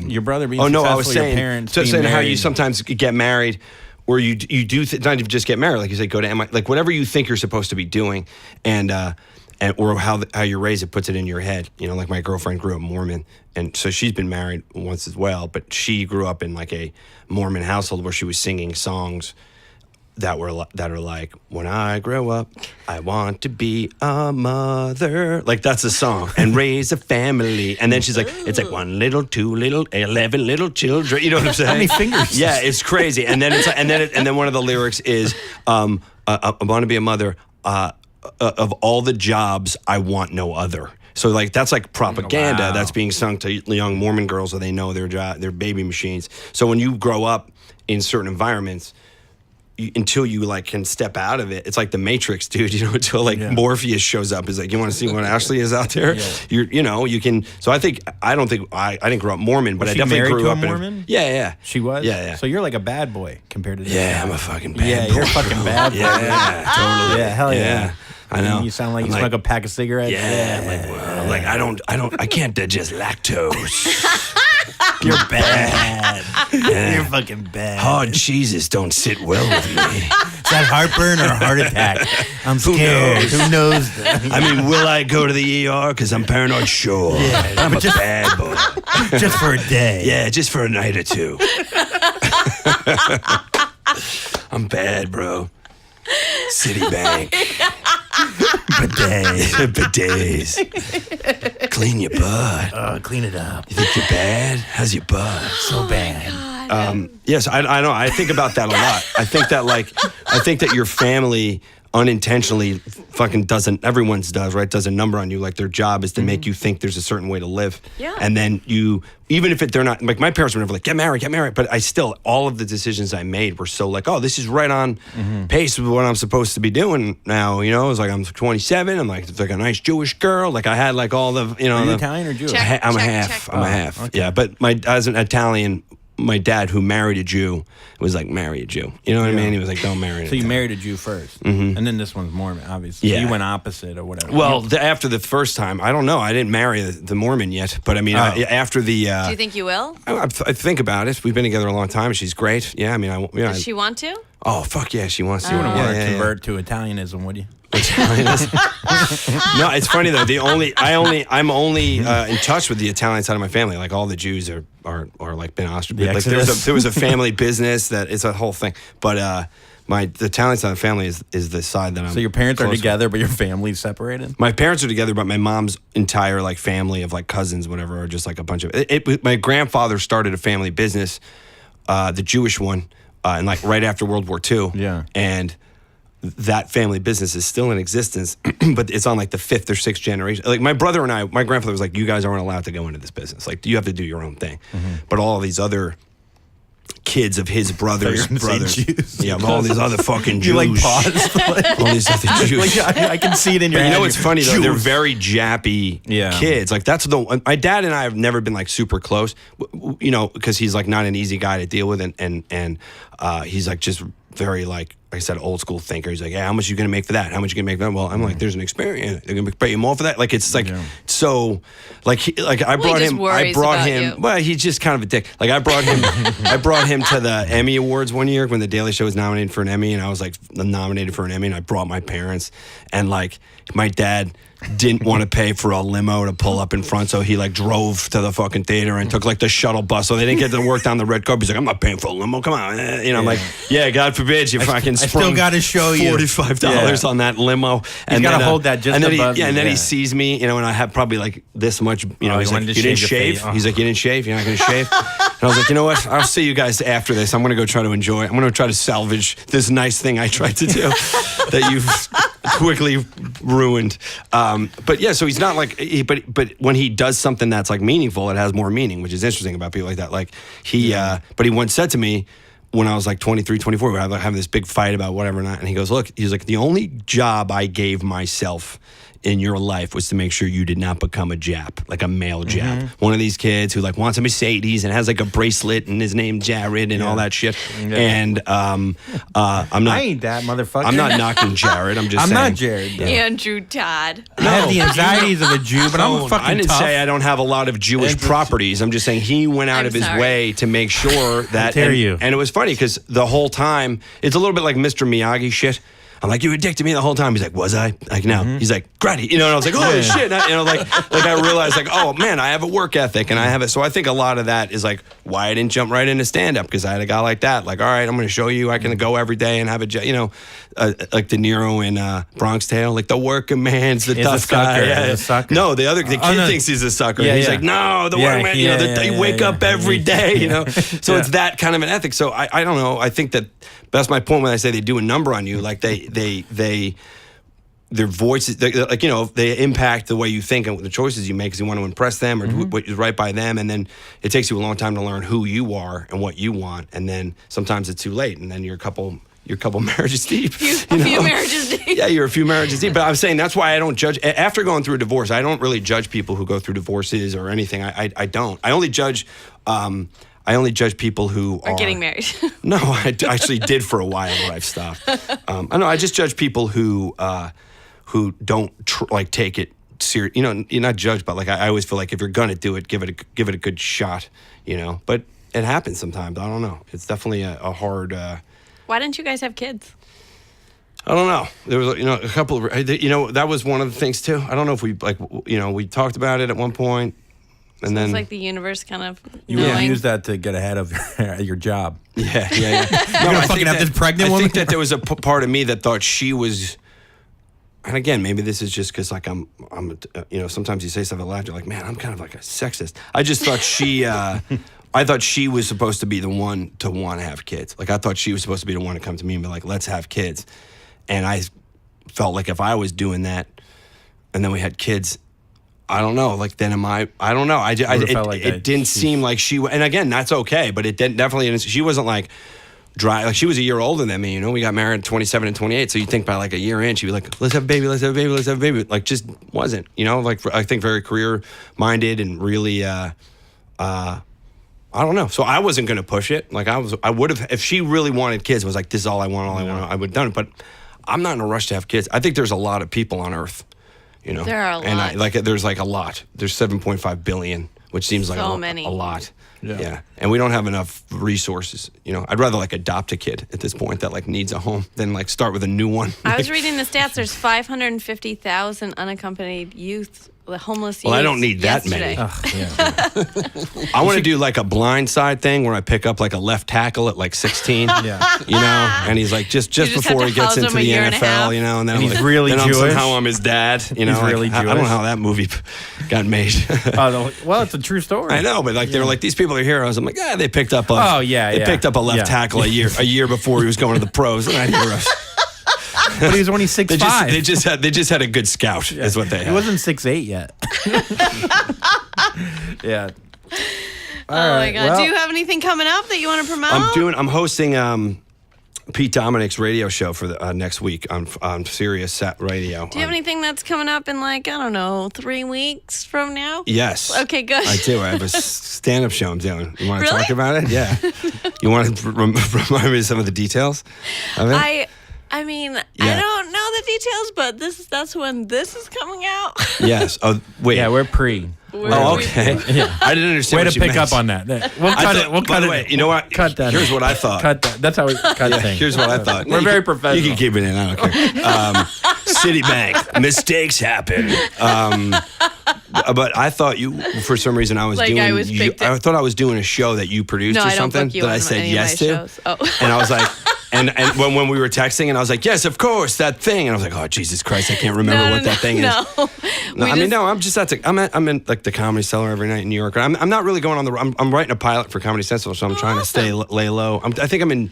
Your brother being Oh no, I successful, was your saying, parents just being saying how you married. sometimes get married, or you do not even just get married, like you say, go to MIT, like whatever you think you're supposed to be doing, and or how you're raised, it puts it in your head. You know, like my girlfriend grew up Mormon, and so she's been married once as well, but she grew up in like a Mormon household where she was singing songs that are like, when I grow up, I want to be a mother. Like that's a song, and raise a family. And then she's like, it's like 1 little, 2 little, 11 little children. You know what I'm saying? How many fingers? Yeah, it's crazy. And then it's and then one of the lyrics is, I want to be a mother. Of all the jobs, I want no other. So like that's like propaganda Wow. that's being sung to young Mormon girls so they know their baby machines. So when you grow up in certain environments, until you like can step out of it, it's like the Matrix, dude. You know, until like Morpheus shows up, is like, you want to see what Ashley is out there? Yeah. You can. So I didn't grow up Mormon, but Was I she definitely married grew to a up Mormon? in. Yeah. She was? Yeah. So you're like a bad boy compared to this Yeah, guy. I'm a fucking bad Yeah, boy. you're a fucking bad boy. Yeah, totally. Yeah, hell yeah. I know. You sound like I'm you smoke a pack of cigarettes. Yeah, like I can't digest lactose. You're bad. You're fucking bad. Hard cheeses don't sit well with me. Is that heartburn or a heart attack? I'm scared. Who knows? I mean, will I go to the ER? Because I'm paranoid. Sure. Yeah, I'm a bad boy. Just for a day. Yeah, just for a night or two. I'm bad, bro. Citibank. Bidets. Clean your butt. Clean it up. You think you're bad? How's your butt? So bad. Yes, I know. I think about that a lot. I think that your family unintentionally fucking everyone's does, right? Does a number on you. Like their job is to make you think there's a certain way to live. Yeah. And then even if they're not, like my parents were never like, get married. But all of the decisions I made were so like, oh, this is right on pace with what I'm supposed to be doing now. You know, it was like, I'm 27. I'm like, it's like a nice Jewish girl. Like I had like all the, you know. Are you Italian or Jewish? I'm a half. Okay. Yeah, but as an Italian, my dad, who married a Jew, was like, marry a Jew. You know what I mean? He was like, don't marry an So you Italian. married a Jew first, and then this one's Mormon, obviously. Yeah. So you went opposite or whatever. Well, after the first time, I don't know. I didn't marry the Mormon yet, but I mean, after the. Do you think you will? I think about it. We've been together a long time. She's great. Yeah, I mean, Does she want to? Oh fuck yeah, she wants to. you wouldn't Yeah, want to yeah, yeah. convert to Italianism, would you? No, it's funny though. I'm only in touch with the Italian side of my family. Like all the Jews are like been ostracized. Like there was a family business that it's a whole thing. But the Italian side of the family is the side that I'm. So your parents are close with. together, but your family's separated? My parents are together, but my mom's entire like family of like cousins, whatever, are just like a bunch of. My grandfather started a family business, the Jewish one, and like right after World War II. Yeah. And that family business is still in existence, but it's on like the 5th or 6th generation. Like my brother and I, my grandfather was like, you guys aren't allowed to go into this business. Like you have to do your own thing. But all of these other kids of his brothers, Jews. yeah, all these other fucking Jews. You like paused? All these other Jews. Like, I can see it in your But you head. know what's funny though? Jews. They're very jappy kids. Like that's my dad and I have never been like super close, you know, because he's like not an easy guy to deal with, and he's like just very like I said, old school thinker. He's like, hey, how much are you gonna make for that? How much are you gonna make for that? Well, I'm like, there's an experience. They're gonna pay you more for that. Like it's like so like I brought him. You. Well, he's just kind of a dick. Like I brought him to the Emmy Awards one year when the Daily Show was nominated for an Emmy, and I was like nominated for an Emmy, and I brought my parents, and like my dad didn't want to pay for a limo to pull up in front, so he like drove to the fucking theater and took like the shuttle bus, so they didn't get to work down the red carpet. He's like, I'm not paying for a limo. Come on, you know. I'm like, yeah, God forbid you fucking I still got to show you $45 on that limo. And got to hold that just and then above. He sees me, you know, and I have probably like this much, you know. He's like, you didn't shave. He's like, you didn't shave. You're not going to shave. And I was like, you know what? I'll see you guys after this. I'm going to go try to enjoy. I'm going to try to salvage this nice thing I tried to do that you've quickly ruined. But yeah, so he's not like, but when he does something that's like meaningful, it has more meaning, which is interesting about people like that. Like but he once said to me when I was like 23, 24, we were having this big fight about whatever not, and he goes, look, he's like, the only job I gave myself in your life was to make sure you did not become a Jap, like a male Jap. One of these kids who like wants a Mercedes and has like a bracelet and his name Jared and all that shit. And I'm not. I ain't that motherfucker. I'm not knocking Jared. I'm just I'm saying. not Jared. though. Andrew Todd. I have the anxieties of a Jew, but I'm fucking I didn't tough. say I don't have a lot of Jewish properties. I'm just saying he went out I'm of his sorry. way to make sure that. dare and, you. And it was funny because the whole time, it's a little bit like Mr. Miyagi shit. I'm like, you were a dick to me the whole time. He's like, was I? Like, no. He's like, Grady. You know, and I was like, oh, shit. And you know, like I realized, like, oh, man, I have a work ethic and I have it. So I think a lot of that is like why I didn't jump right into stand-up, because I had a guy like that. Like, all right, I'm going to show you I can go every day and have a, you know, like De Niro in Bronx Tale, like the working man's the He's tough a sucker. guy. He's a sucker. No, the kid no. thinks he's a sucker. Yeah, He's yeah. like, no, the Yeah, working man, yeah, you know, yeah, they yeah, wake yeah. up every day, you know. So Yeah. it's that kind of an ethic. So I don't know. I think that's my point when I say they do a number on you. Like their voices, like, you know, they impact the way you think and the choices you make because you want to impress them or do what is right by them. And then it takes you a long time to learn who you are and what you want. And then sometimes it's too late. And then you're a couple marriages deep. A few marriages deep. Yeah, you're a few marriages deep. But I'm saying that's why I don't judge. After going through a divorce, I don't really judge people who go through divorces or anything. I don't. I only judge people who are getting married. No, I actually did for a while, but I've stopped. I know. I just judge people who who don't like take it serious. You know, you're not judged, but like I always feel like if you're gonna do it, give it a good shot. You know, but it happens sometimes. I don't know. It's definitely a hard. Why didn't you guys have kids? I don't know. There was, a couple of, that was one of the things too. I don't know if we we talked about it at one point, and then It's like the universe kind of You knowing. would use that to get ahead of your job. yeah. No, You're gonna I fucking think have this pregnant I woman? think that there was a part of me that thought she was. And again, maybe this is just because like I'm sometimes you say something loud, you're like, man, I'm kind of like a sexist. I just thought I thought she was supposed to be the one to want to have kids. Like I thought she was supposed to be the one to come to me and be like, let's have kids. And I felt like if I was doing that, and then we had kids, I don't know. Like then I don't know. It didn't seem like she. And again, that's okay. But it definitely. She wasn't like dry. Like she was a year older than me. We got married at 27 and 28. So you think by like a year in, she'd be like, let's have a baby. Let's have a baby. Let's have a baby. Like just wasn't. Like I think very career minded and really. I don't know. So I wasn't going to push it. Like I would have if she really wanted kids. Was like this is all I want. I would have done it. But I'm not in a rush to have kids. I think there's a lot of people on Earth. There are a lot. And there's like a lot. There's 7.5 billion, which seems like many. a lot. Yeah. And we don't have enough resources. I'd rather like adopt a kid at this point that like needs a home than like start with a new one. I was reading the stats. There's 550,000 unaccompanied youth, the homeless youth. Well, I don't need that yesterday. many. I want to do like a blind side thing where I pick up like a left tackle at like 16. Yeah. And he's like just just before have he to gets house into him a the year and a half. NFL, and then And I'm he's like, really then Jewish. somehow I'm his dad. He's really I don't know Jewish. how that movie got made. Well, it's a true story. I know, but like they were like these people are heroes. I'm like, they picked up a they picked up a left tackle a year before he was going to the pros. They're not heroes. But he was only 6'5". They just had a good scout. Is what they had. He wasn't 6'8" yet. Yeah. Oh my God! Do you have anything coming up that you want to promote? I'm hosting Pete Dominic's radio show for the, next week on Sirius Radio. Do you have anything that's coming up in like, I don't know, 3 weeks from now? Yes. Okay, good. I do. I have a stand-up show I'm doing. You want to Really? talk about it? Yeah. You want to remind me of some of the details of it? I mean, I Yeah. don't know the details, but that's when this is coming out. Yes. Oh, wait. Yeah, we're pre. Oh, okay. I didn't understand Way what to you pick meant. up on that. We'll cut it. We'll By cut the it. way, you know what? Cut that. Here's what I thought. Cut that. That's how we cut Yeah, things. here's what I thought. We're very professional. You can keep it in. I don't care. Citibank. Mistakes happen. But I thought you, for some reason, I was Like doing. I was picked I thought I was doing a show that you produced No, or I don't something book you that I on said any of yes my to. shows. Oh. And I was like, and when we were texting, and I was like, yes, of course, that thing. And I was like, oh Jesus Christ, I can't remember what that thing is. No, I'm just I'm in like the Comedy Cellar every night in New York. I'm not really going on the. I'm writing a pilot for Comedy Central, so I'm trying to stay lay low. I think I'm in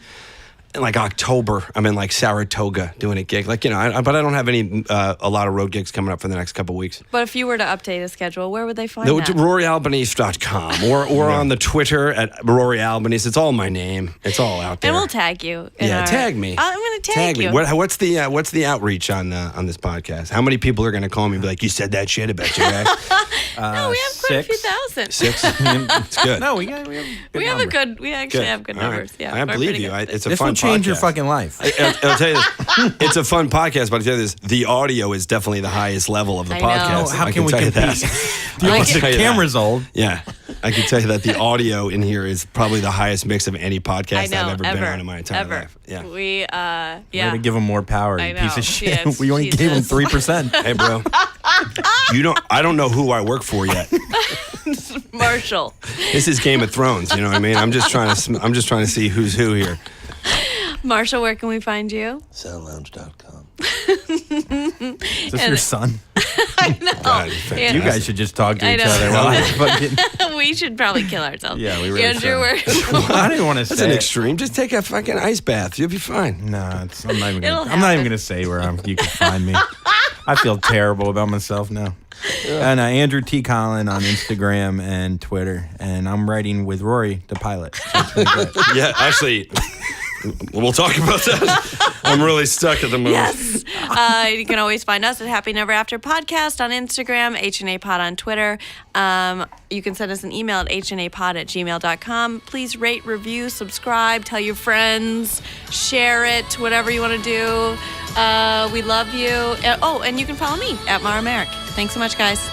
like October. I'm in like Saratoga doing a gig. Like but I don't have any a lot of road gigs coming up for the next couple weeks. But if you were to update a schedule, where would they find Go that? to RoryAlbanese.com or on the Twitter at Rory Albanese. It's all my name. It's all out there. And we'll tag you. Tag me. I'm going to tag you. me. What's the outreach on this podcast? How many people are going to call me and be like, you said that shit about your guy? No, we have quite a few 6. thousand. 6? It's good. No, we have We actually have good All right. numbers. Yeah, I we're believe pretty you. good. It's a This fun will change your podcast. fucking life. I'll tell you this. It's a fun podcast, but I'll tell you this. The audio is definitely the highest level of the I know. podcast. How I can we tell you compete? that. The I can tell you that. camera's old. Yeah. I can tell you that the audio in here is probably the highest mix of any I podcast know, I've ever been on in my entire ever. life. Yeah. We, We're yeah. gonna give him more power, I you piece know. of shit. Yes, we only gave him Jesus. 3%. Hey, bro. I don't know who I work for yet. Marshall. This is Game of Thrones. You know what I mean? I'm just trying to see who's who here. Marshall, where can we find you? Soundlounge.com. Is this your son? I know. God, Yeah. You guys should just talk to I each know. other while I fucking. We should probably kill ourselves. Yeah, we really Andrew, should. where? I didn't want to That's say an it. extreme. Just take a fucking ice bath. You'll be fine. No, I'm not even. It'll I'm not even happen. gonna say where you can find me. I feel terrible about myself now. And Andrew T. Collin on Instagram and Twitter, and I'm writing with Rory, the pilot. So it's pretty good. Yeah, actually, we'll talk about that. I'm really stuck at the moment. Yes. You can always find us at Happy Never After Podcast on Instagram, HNA Pod on Twitter. You can send us an email at hnapod@gmail.com. Please rate, review, subscribe, tell your friends, share it, whatever you want to do. We love you. Oh, and you can follow me at Mara Merrick. Thanks so much, guys.